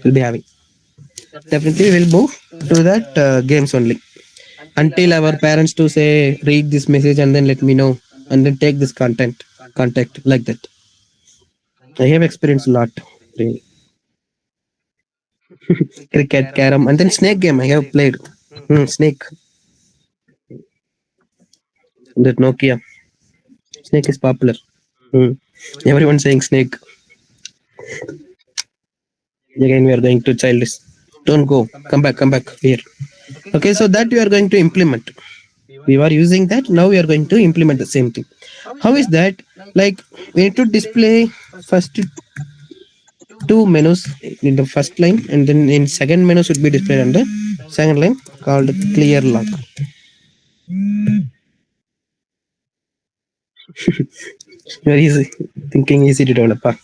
you'll be having. Definitely, we'll move to that games only until our parents to say read this message and then let me know and then take this contact like that. I have experienced a lot. Really. Cricket, carom, and then snake game. I have played. Snake. That Nokia. Snake is popular. Hmm. Everyone saying snake. Again, we are going to childish. Don't go. Come back. Come back here. Okay, so that we are going to implement. We were using that. Now we are going to implement the same thing. How is that? Like we need to display first two menus in the first line, and then in second menu should be displayed on the second line called clear log. Very easy. Thinking easy to develop.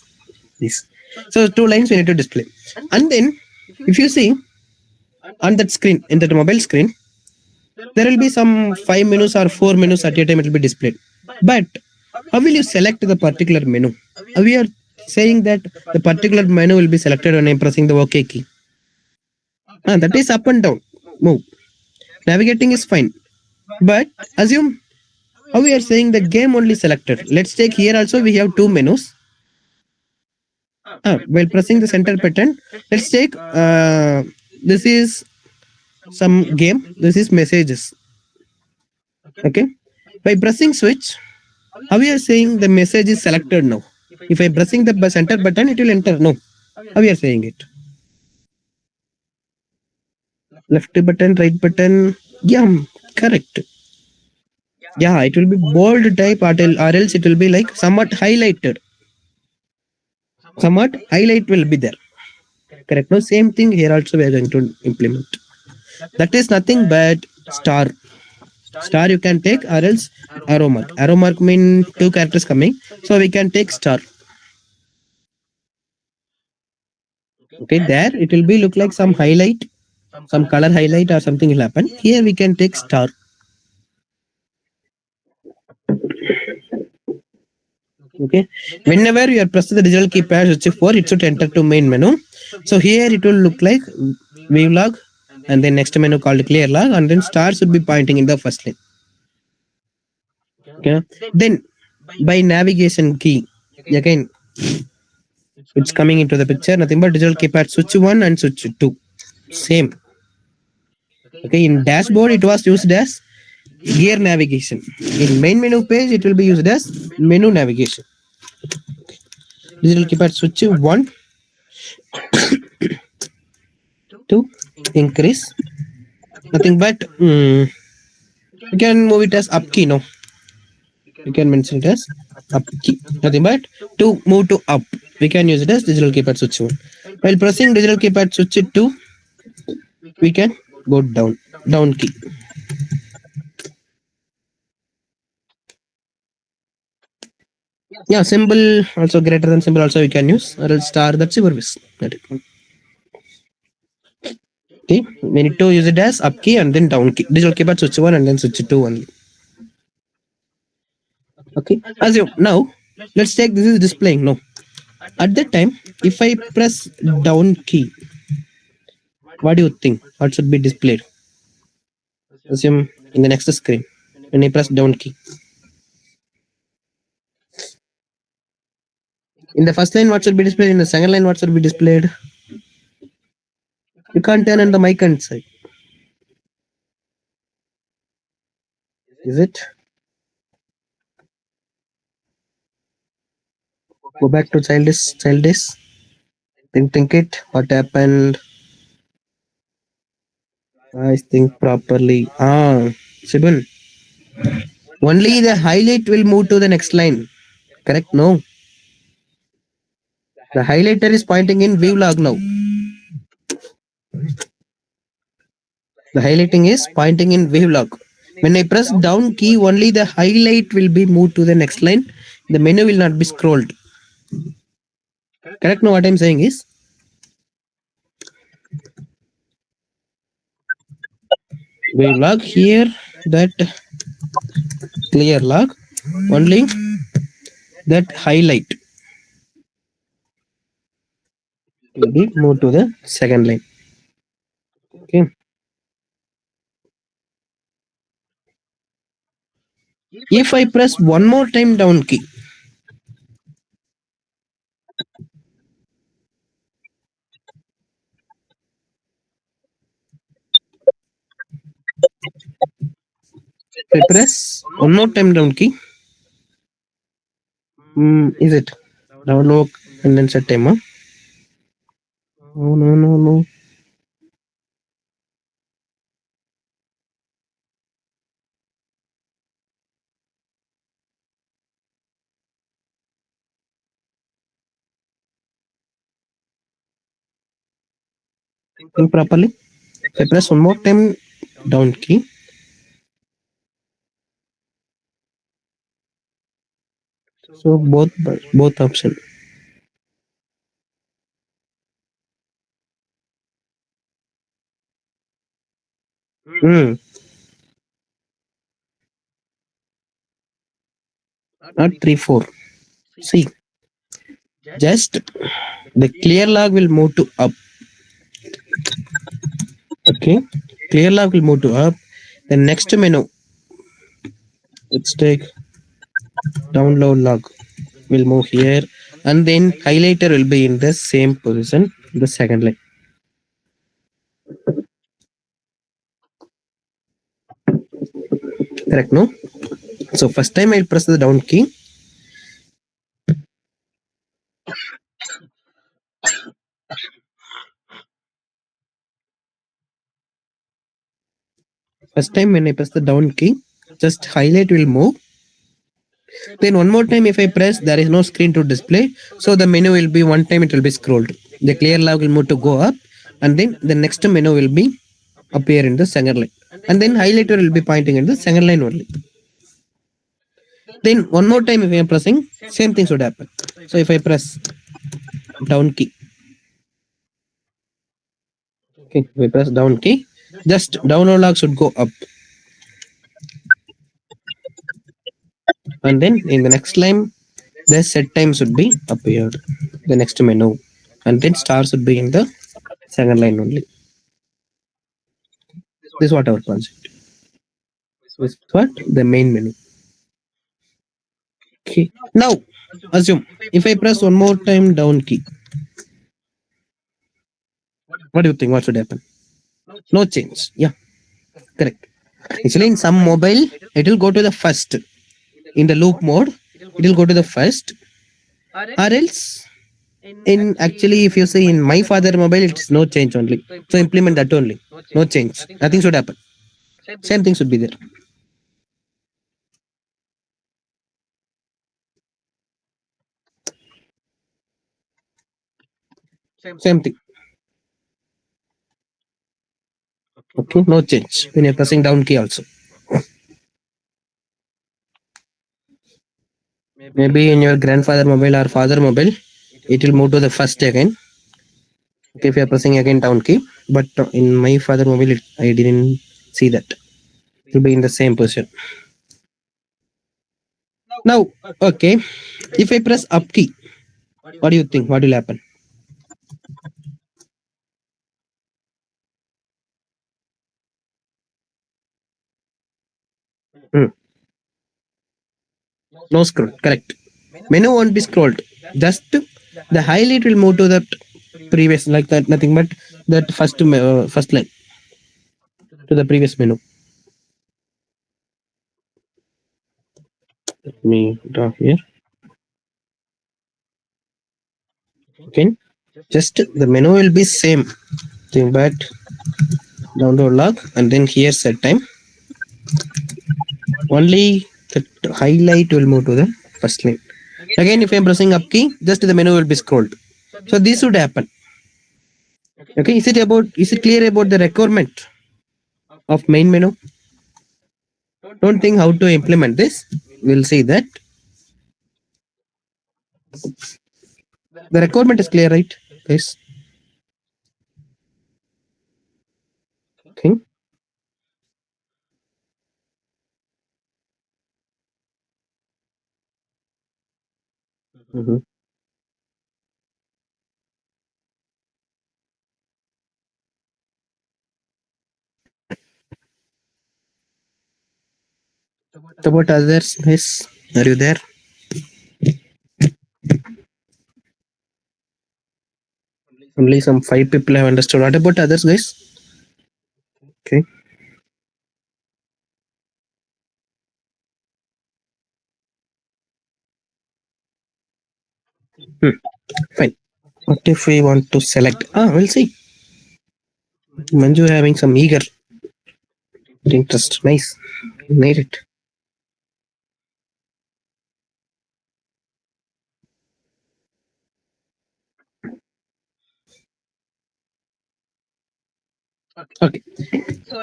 This. So two lines we need to display. And then if you see on that screen, in that mobile screen, there will be some 5 menus or 4 menus at a time it will be displayed. But how will you select the particular menu? We are saying that the particular menu will be selected when I'm pressing the OK key. That is up and down. Move. Navigating is fine. But assume how we are saying the game only selected. Let's take here also we have 2 menus. While pressing the center button, let's take this is some game. This is messages. Okay. By pressing switch, how we are saying the message is selected now. If I'm pressing the center button, it will enter. No. How we are saying it? Left button, right button. Yeah, correct. Yeah, it will be bold type or else it will be like somewhat highlighted. Somewhat highlight will be there. Correct. No, same thing here also we are going to implement. That is nothing but star. Star you can take or else arrow mark. Arrow mark mean 2 characters coming. So we can take star. Okay, there it will be look like some highlight, some color highlight or something will happen. Here we can take star. Okay, whenever you are pressing the digital keypad switch 4, it should enter to main menu. So here it will look like view log and then next menu called clear log and then star should be pointing in the first line. Okay, then by navigation key again it's coming into the picture, nothing but digital keypad switch 1 and switch 2 same. Okay, in dashboard it was used as gear navigation. In main menu page it will be used as menu navigation. Digital keypad switch 1 to increase, nothing but we can move it as up key. No, we can mention it as up key, nothing but to move to up we can use it as digital keypad switch 1. While pressing digital keypad switch 2 we can go down key. Yeah, symbol also greater than symbol also we can use or else star, that's your wish. Okay, we need to use it as up key and then down key. Digital keypad switch 1 and then switch 2 only. Okay, assume now let's take this is displaying. No, at that time if I press down key, what do you think what should be displayed? Assume in the next screen when I press down key, in the first line what should be displayed, in the second line what should be displayed? You can't turn on the mic inside. Is it? Go back to childish. Think it. What happened? I think properly. Sibun. Only the highlight will move to the next line. Correct? No. The highlighter is pointing in view log now. The highlighting is pointing in view log. When I press down key, only the highlight will be moved to the next line. The menu will not be scrolled. Correct? Now what I'm saying is, we log here that clear log, only that highlight will be moved to the second line. Okay. If I press one more time down key, if I press one more time down key, is it download and then set timer? Oh, no. Think properly. If I press one more time down key, so both option. Hmm. Not 3 4. See, just the clear log will move to up. Okay, clear log will move to up. The next menu, let's take download log, will move here, and then highlighter will be in the same position, the second line. Correct? No. So first time I'll press the down key. First time when I press the down key, just highlight will move. Then one more time if I press, there is no screen to display. So the menu will be one time it will be scrolled. The clear log will move to go up, and then the next menu will be appear in the second line. And then highlighter will be pointing in the second line only. Then one more time if I am pressing, same thing should happen. So if I press down key, okay, if I press down key, just download log should go up. And then in the next line, the set time should be appeared, the next menu, and then star should be in the second line only. This is what our concept. This is what the main menu. Okay. Now assume if I press one more time down key, what do you think? What should happen? No change. Yeah, correct. Actually, in some mobile, it will go to the first. In the loop mode, it will go to the first. Or else, in actually, if you say in my father mobile, it is no change only. So implement that only. No change. Nothing should happen. Same thing should be there. Same thing. Okay, no change when you're pressing down key also. Maybe in your grandfather mobile or father mobile, it will move to the first again. Okay, if you're pressing again down key. But in my father mobile, I didn't see that. It will be in the same position. Now, okay, if I press up key, what do you think? What will happen? No scroll. Correct. Menu won't be scrolled. Just the highlight will move to the previous, like that. Nothing but that first line to the previous menu. Let me draw here. Okay. Just the menu will be same thing, but download log and then here set time. Only the highlight will move to the first line. Again, if I'm pressing up key, just the menu will be scrolled. So this would happen. Okay, is it clear about the requirement of main menu? Don't think how to implement this. We'll see that. The requirement is clear, right, guys? Okay. Mhm. What about others, guys? Are you there? Only some 5 people have understood. What about others, guys? Okay. Fine. What if we want to select? We'll see. Manju having some eager interest. Nice. Made it. Okay.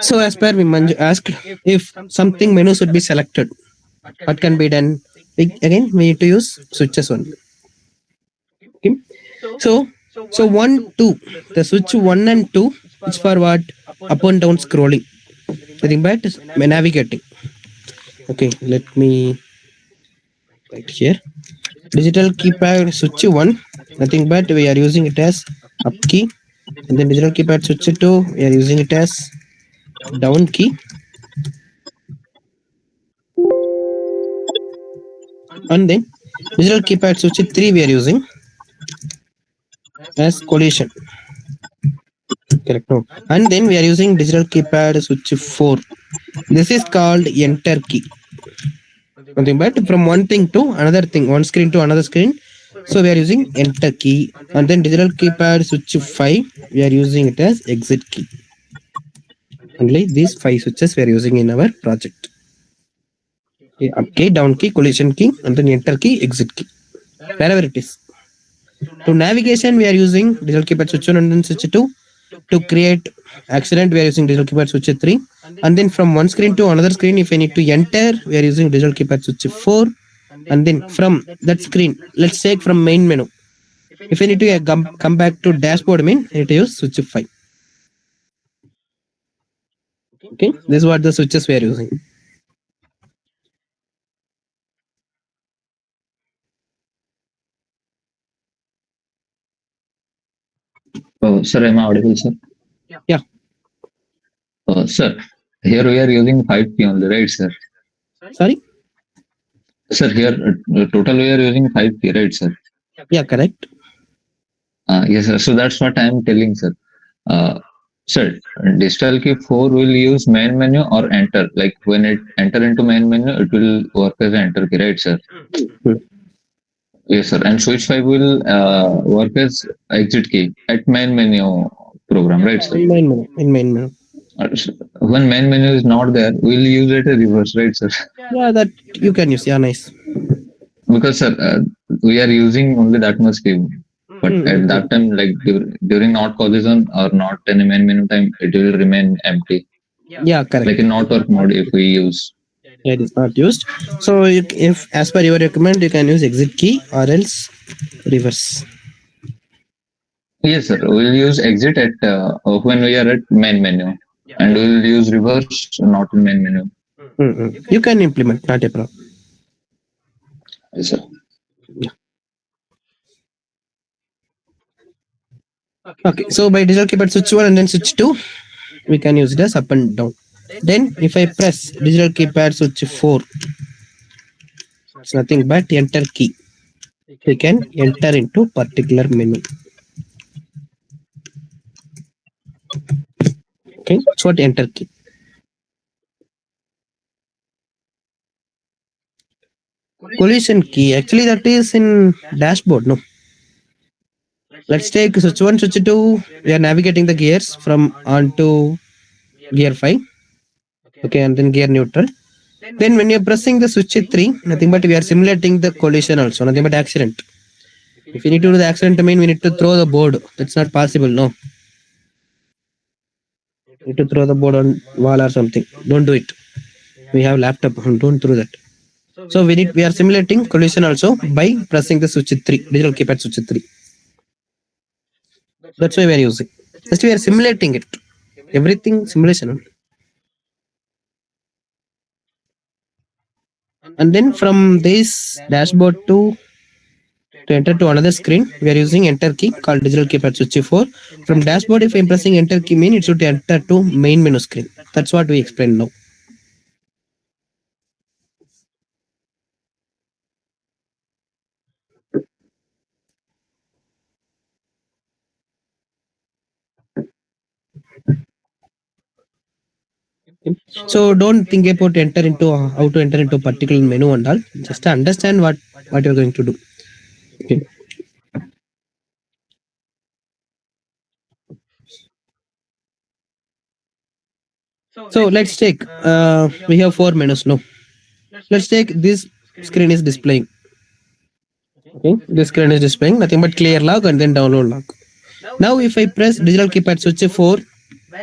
So as per we Manju asked, if something menu should be selected, what can be done? Again, we need to use switches only. Okay. So 1, 2. The switch 1 and 2 is for what? Up and down scrolling. Nothing but navigating. Okay, let me write here. Digital keypad switch 1. Nothing but we are using it as up key. And then digital keypad switch 2. We are using it as down key. And then digital keypad switch 3 we are using as collision. Correct. No. And then we are using digital keypad switch 4. This is called enter key. Nothing but from one thing to another thing, one screen to another screen. So we are using enter key. And then digital keypad switch 5, we are using it as exit key. Only these 5 switches we are using in our project. Okay, up key, down key, collision key, and then enter key, exit key. Wherever it is. To navigation, we are using digital keypad switch 1 and then switch 2. To create accident, we are using digital keypad switch 3. And then from one screen to another screen, if I need to enter, we are using digital keypad switch 4. And then from that screen, let's take from main menu. If I need to come back to dashboard, I need to use switch 5. Okay, this is what the switches we are using. Sir, am I audible, sir? Yeah. Sir, here we are using 5P only, right, sir? Sorry? Sir, here total we are using 5P, right, sir? Yeah, correct. Yes, sir. So that's what I am telling, sir. Sir, digital key 4 will use main menu or enter. Like when it enter into main menu, it will work as enter key, right, sir? Yes, sir. And switch 5 will work as exit key at main menu program, right, sir? In main menu. When main menu is not there, we'll use it as reverse, right, sir? Yeah, that you can use. Yeah, nice. Because, sir, we are using only that much key. But at that time, like during not collision or not any main menu time, it will remain empty. Yeah, correct. Like in not work mode, if we use. It is not used. So if as per your recommend, you can use exit key or else reverse. Yes, sir. We'll use exit at when we are at main menu, and we'll use reverse not in main menu. You can implement, not a problem. Yes, sir. Okay, so by digital keypad switch 1 and then switch 2, we can use it as up and down. Then if I press digital keypad switch 4, it's nothing but enter key. We can enter into particular menu. Okay, that's what enter key. Collision key, actually that is in dashboard, no? Let's take switch 1, switch 2. We are navigating the gears from on to gear 5. Okay, and then gear neutral. Then when you're pressing the switch 3, nothing but we are simulating the collision also, nothing but accident. If you need to do the accident, we need to throw the board. That's not possible, no. You need to throw the board on wall or something. Don't do it. We have laptop, don't throw that. So we are simulating collision also by pressing the switch 3, digital keypad switch 3. That's why we are using. Just we are simulating it. Everything simulation only. And then from this dashboard to enter to another screen, we are using enter key called digital keypad switch 4. From dashboard, if I'm pressing enter key, mean it should enter to main menu screen. That's what we explained now. So don't think about enter into how to enter into a particular menu and all. Just understand what you're going to do. Okay. So let's take we have 4 menus now. Let's take this screen is displaying. Okay, this screen is displaying nothing but clear log and then download log. Now if I press digital keypad switch 4,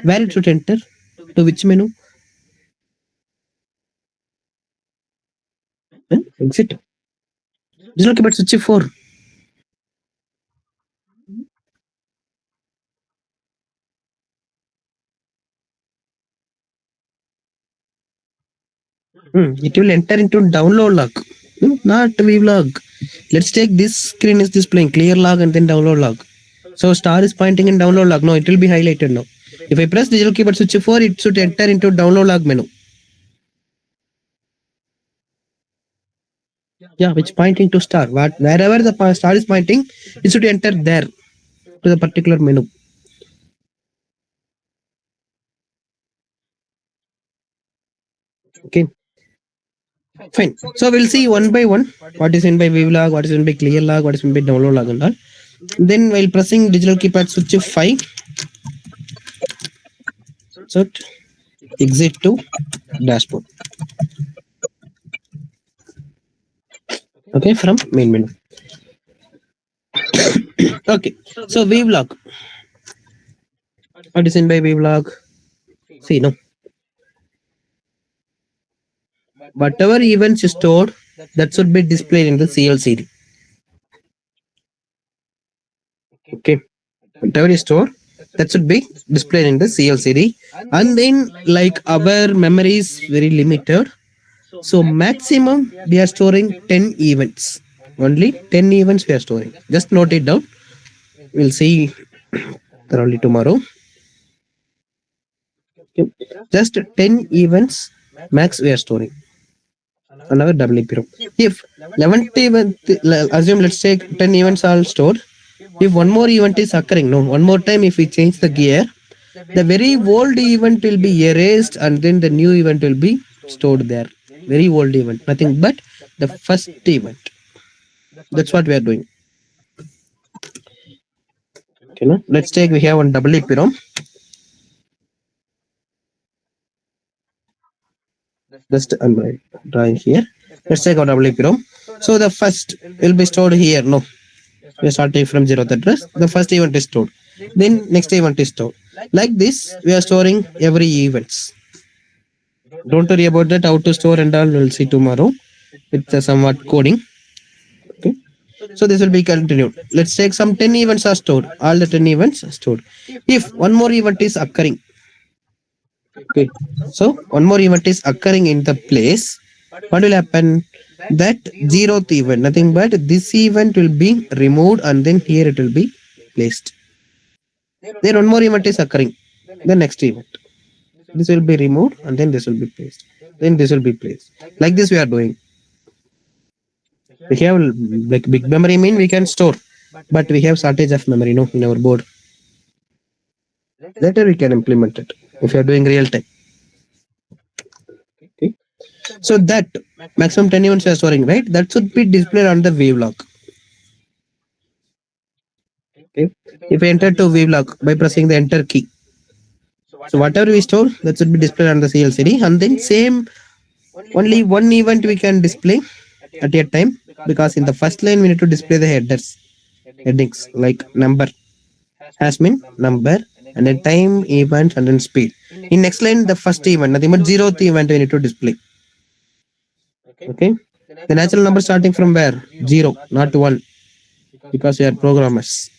where it should enter? To which menu? Exit. Digital keypad switch 4. It will enter into download log. Not vlog. Let's take this screen is displaying clear log and then download log. So star is pointing in download log. No, it will be highlighted now. If I press digital keypad switch 4, it should enter into download log menu. Yeah, which pointing to star. Wherever the star is pointing, it should enter there to the particular menu. Okay. Fine. So we'll see one by one what is in by vlog, what is in by clear log, what is in by download log and all. Then while pressing digital keypad switch 5, so exit to dashboard. Okay, from main menu. Okay, so vlog. What is in by vlog? See, no. Whatever events is stored, that should be displayed in the CLCD. Okay, whatever is stored, that should be displayed in the CLCD. And then, like our memory is very limited, so maximum we are storing 10 events. Only 10 events we are storing. Just note it down. We'll see thoroughly tomorrow. Okay. Just 10 events max we are storing. Another WP. If 11 event, assume let's take 10 events are stored. If one more event is occurring, no, one more time if we change the gear, the very old event will be erased and then the new event will be stored there. Very old event, nothing but the first event. That's what we are doing. Okay, no? Let's take, we have one WP ROM. Just I'm drawing here. Let's take our WP ROM. So the first will be stored here. No, we are starting from 0th address. The first event is stored. Then next event is stored. Like this, we are storing every events. Don't worry about that. How to store and all we'll see tomorrow with somewhat coding. Okay. So this will be continued. Let's take some 10 events are stored. All the 10 events are stored. If one more event is occurring. Okay. So one more event is occurring in the place. What will happen? That 0th event, nothing but this event will be removed and then here it will be placed. Then one more event is occurring. The next event. This will be removed and then this will be placed. Then this will be placed. Like this we are doing. We have like big memory mean we can store, but we have shortage of memory no in our board. Later we can implement it if you are doing real time. Okay. So that maximum 10 events we are storing, right? That should be displayed on the vlog. Okay. If I enter to vlog by pressing the enter key. So whatever we store, that should be displayed on the CLCD, and then same only one event we can display at a time, because in the first line we need to display the headings like number, has been number, and then time, event, and then speed. In next line, the first event, nothing but 0th event we need to display. Okay. The natural number starting from where? 0, not 1, because we are programmers.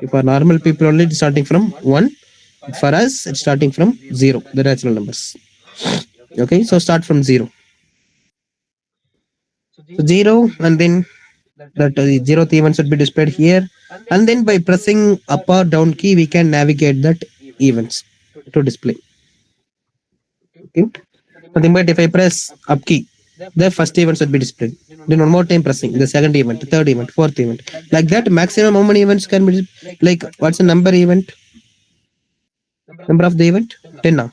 For normal people only, it's starting from 1. For us, it's starting from 0, the natural numbers. Okay, so start from 0. So 0, and then that 0th event should be displayed here. And then by pressing up or down key, we can navigate that events to display. Okay. Nothing but if I press up key, the first event should be displayed. Then one more time pressing the second event, third event, fourth event. Like that, maximum how many events can be, like what's the number event? Number of the event? 10 now.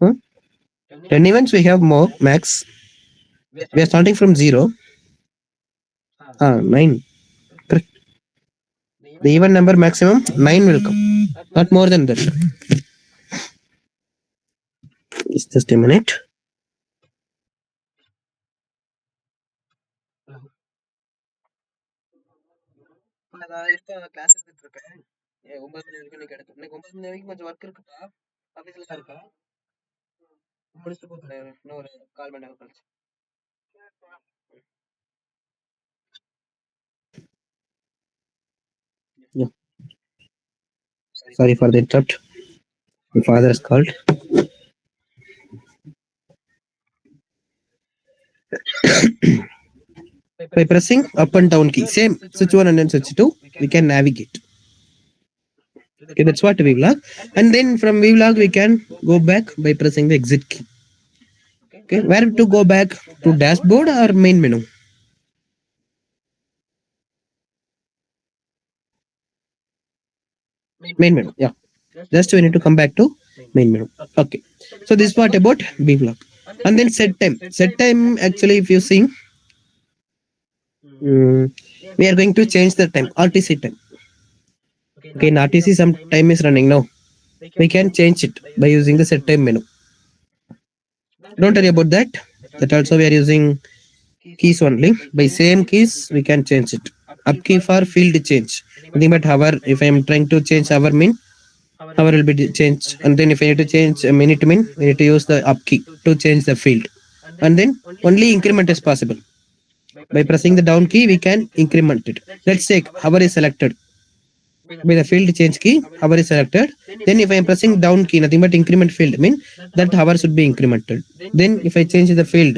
Huh? 10 events we have more max. We are starting from 0. 9. Correct. The event number maximum 9 will come. Not more than that. It's just a minute. Classes இருக்கேன் 9 மணி வரைக்கும் நீங்க எடுத்து இன்னைக்கு 9 மணி வரைக்கும் கொஞ்சம் work இருக்குப்பா ஆபீஸ்ல தான் இருக்கா முடிச்சுட்டு போறேன் இன்னும் ஒரு கால் மணி நேரம் கழிச்சு Yeah. Sorry for the interrupt. My father has called. By pressing up and down key, same switch 1 and then switch 2, we can navigate. Okay, that's what vlog. And then from vlog we can go back by pressing the exit key. Okay, where to go back? To dashboard or main menu? Main menu, yeah. Just we need to come back to main menu. Okay, so this is what about vlog. And then set time. Set time, actually, if you see, we are going to change the time, RTC time. Okay, in RTC some time is running now. We can change it by using the set time menu. Don't worry about that. That also we are using keys only. By same keys we can change it. Up key for field change. Nothing but hour. If I am trying to change hour mean, hour will be changed. And then if I need to change a minute mean, we need to use the up key to change the field. And then only increment is possible. By pressing the down key, we can increment it. Let's say hour is selected. By the field change key, hour is selected. Then if I am pressing down key, nothing but increment field mean that hour should be incremented. Then if I change the field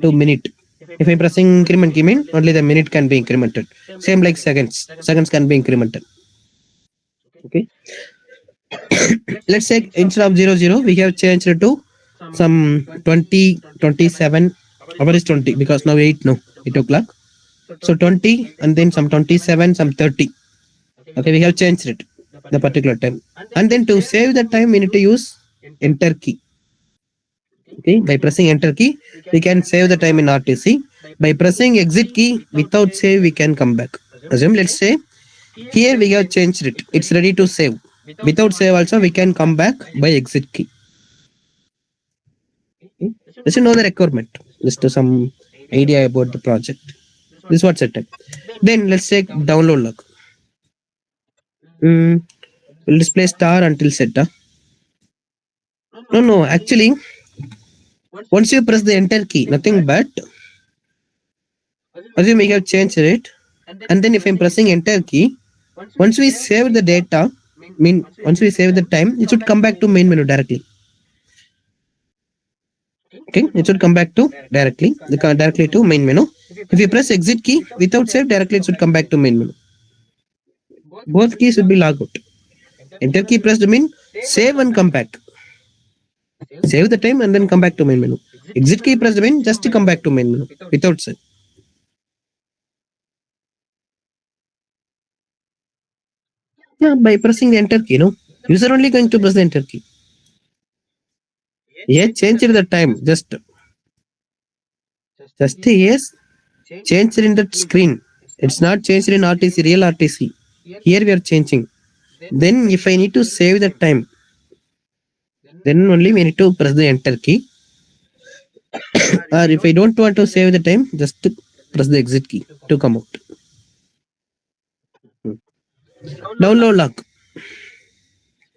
to minute, if I am pressing increment key mean only the minute can be incremented. Same like seconds. Seconds can be incremented. Okay. Let's say instead of 00, we have changed it to some 20, 27. Hour is 20 because now 8 no 8 o'clock. So 20 and then some 27, some 30. Okay, we have changed it the particular time. And then to save the time, we need to use enter key. Okay, by pressing enter key, we can save the time in RTC. By pressing exit key, without save, we can come back. Assume, let's say, here we have changed it. It's ready to save. Without save also, we can come back by exit key. Okay. Let's know the requirement. Just to some idea about the project. This is what setup. Then let's take download log. Will display star until set. No, actually, once you press the enter key, nothing but assume we have changed it, and then if I'm pressing enter key, once we save the data, once we save the time, it should come back to main menu directly. Okay, it should come back to directly to main menu. If you press exit key without save, directly it should come back to main menu. Both keys should be logged out. Enter key pressed mean save and come back. Save the time and then come back to main menu. Exit key pressed mean just to come back to main menu without save. Yeah, by pressing the enter key, no? User only going to press the enter key. Yeah, change the time. Just yes, change it in that screen. It's not changed in RTC, real RTC. Here we are changing. Then if I need to save the time, then only we need to press the enter key. Or if I don't want to save the time, just press the exit key to come out. Download log.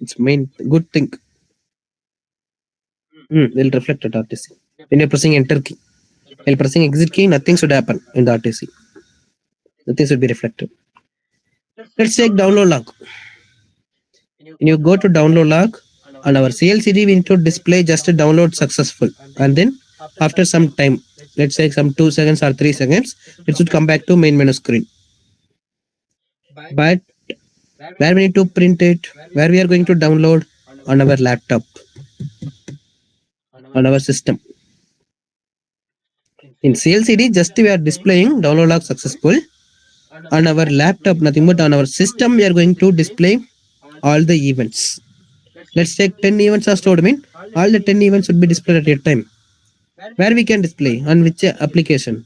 It's main good thing. Will reflect at RTC. When you're pressing enter key, while pressing exit key, nothing should happen in the RTC. the things will be reflected. Let's take download log. When you go to download log on our CLCD, we need to display just a download successful, and then after some time, let's say some 2 seconds or 3 seconds, it should come back to main menu screen. But where we need to print it, where we are going to download on our laptop, on our system. In CLCD, just we are displaying download log successful. On our laptop, nothing but on our system, we are going to display all the events. Let's take 10 events are stored. I mean, all the 10 events should be displayed at a time. Where we can display, on which application?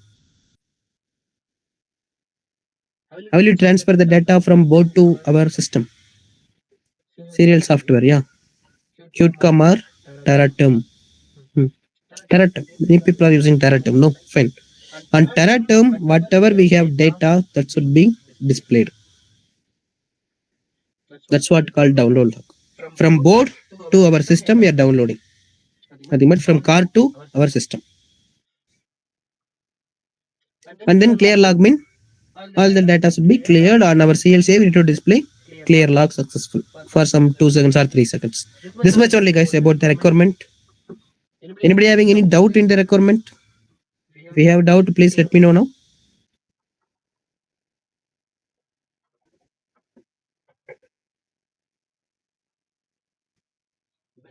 How will you transfer the data from board to our system? Serial software, yeah. Qtcom or Teraterm. Teraterm. Many people are using Teraterm. No, fine. On Teraterm, whatever we have data, that should be displayed. That's what called download log. From board to our system, we are downloading. Nothing but from car to our system. And then clear log mean all the data should be cleared on our CLC. We need to display clear log successful for some 2 seconds or 3 seconds. This much only, guys, about the requirement. Anybody having any doubt in the requirement? If you have doubt, please let me know now.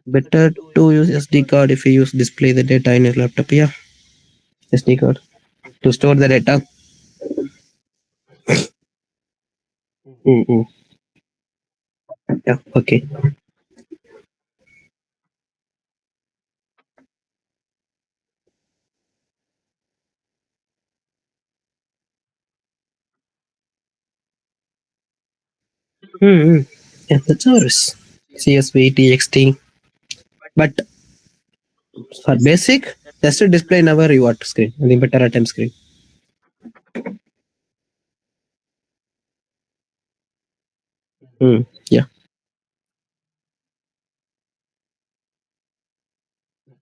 Better to use SD card if you use display the data in your laptop. Yeah, SD card to store the data. Yeah, okay. Yeah, that's ours. CSV, TXT. But for basic, just to display in our reward screen, the better attempt screen. Yeah.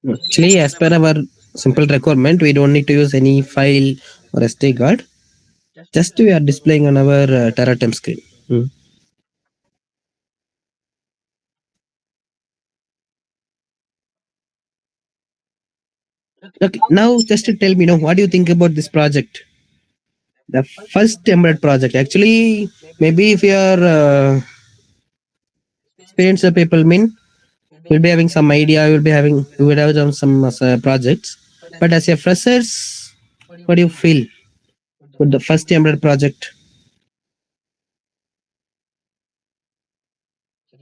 Actually, as per our simple requirement, we don't need to use any file or SD card. Just we are displaying on our Teratem screen. Okay, now just to tell me now, what do you think about this project? The first embedded project. Actually, maybe if you are experienced people, mean you'll be having some idea. You would have some projects. But as a freshers, what do you feel with the first embedded project?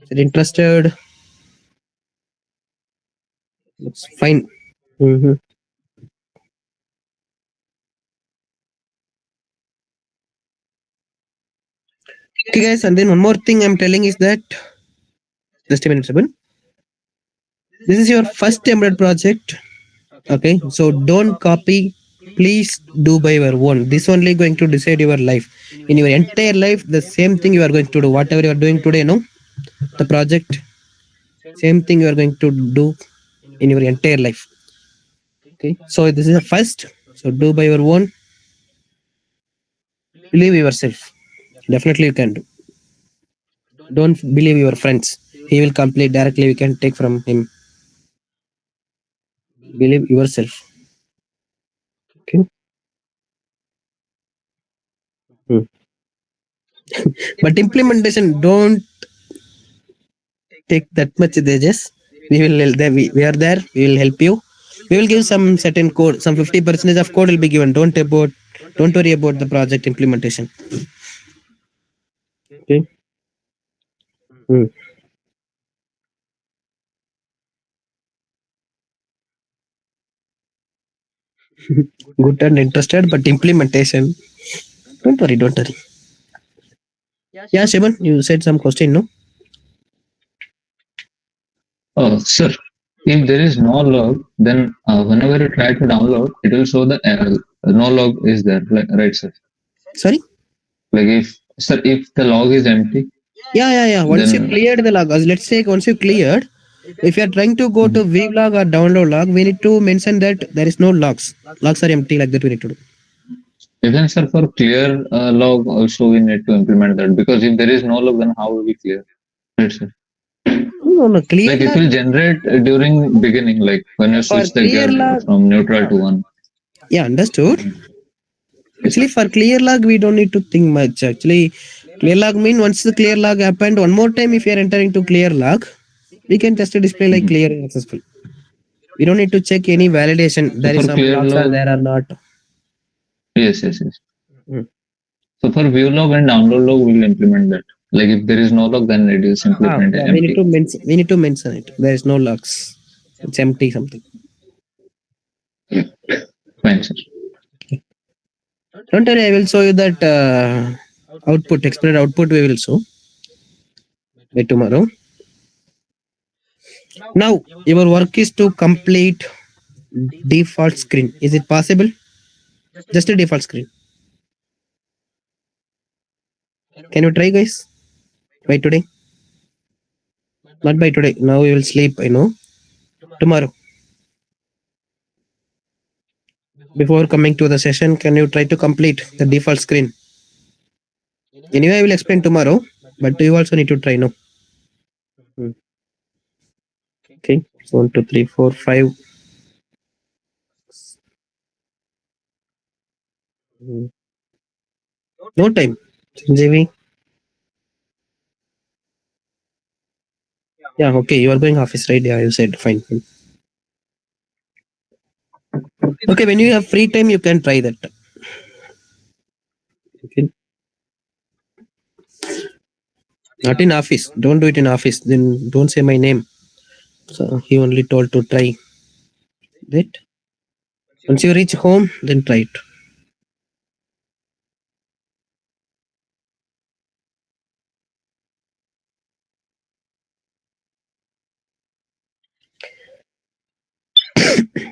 Is it interested? It's fine. Okay, guys, and then one more thing I'm telling is that just a minute, Sabun. This is your first embedded project. Okay, so don't copy. Please do by your own. This only going to decide your life. In your entire life, the same thing you are going to do. Whatever you are doing today, no, the project, same thing you are going to do in your entire life. Okay, so this is the first. So do by your own. Believe yourself. Definitely you can do. Don't believe your friends. He will complete directly. We can take from him. Believe yourself. Okay. But implementation, don't take that much edges. We are there. We will help you. We will give some certain code. Some 50% of code will be given. Don't worry about the project implementation. Okay. Good and interested, but implementation. Don't worry. Yeah, Shivan, you said some question, no? Sir, if there is no log, then whenever you try to download, it will show the error. No log is there, right, sir? Sorry? Like if the log is empty. Yeah. Once you cleared the log, let's say once you cleared, if you are trying to go to vlog or download log, we need to mention that there is no logs. Logs are empty, like that we need to do. Even sir, for clear log also we need to implement that, because if there is no log, then how will we clear? Right, sir. No, clear Like it log. will generate during beginning, like when you For switch the clear gear log, from neutral to one. yeah, understood. Yes, Actually, sir. for clear log, we don't need to think much. Actually, clear log mean once the clear log happened, one more time, if you are entering to clear log, we can just display like Mhm. clear and successful. We don't need to check any validation. So There is for some clear logs are log, there or not. yes. Hmm. So for view log and download log, we'll implement that. Like if there is no log, then it is simply print Yeah, we need empty. to mention. We need to mention it. There is no logs. It's empty something. Fine, sir. Don't worry, I will show you that output. Explained output we will show by tomorrow. Now your work is to complete default screen. Is it possible? Just a default screen. Can you try, guys? By today? Not by today. Now we will sleep. I know. Tomorrow, before coming to the session, can you try to complete the default screen? Anyway, I will explain tomorrow, but you also need to try now. Hmm. Okay. 1, 2, 3, 4, 5. Hmm. No time. Sanjeevi. Yeah, okay. You are going office, right? Yeah, you said fine. Okay, when you have free time, you can try that. Okay. Not in office. Don't do it in office. Then don't say my name. So he only told to try it. Once you reach home, then try it.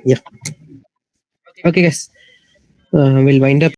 Yeah. Okay, guys. We'll wind up.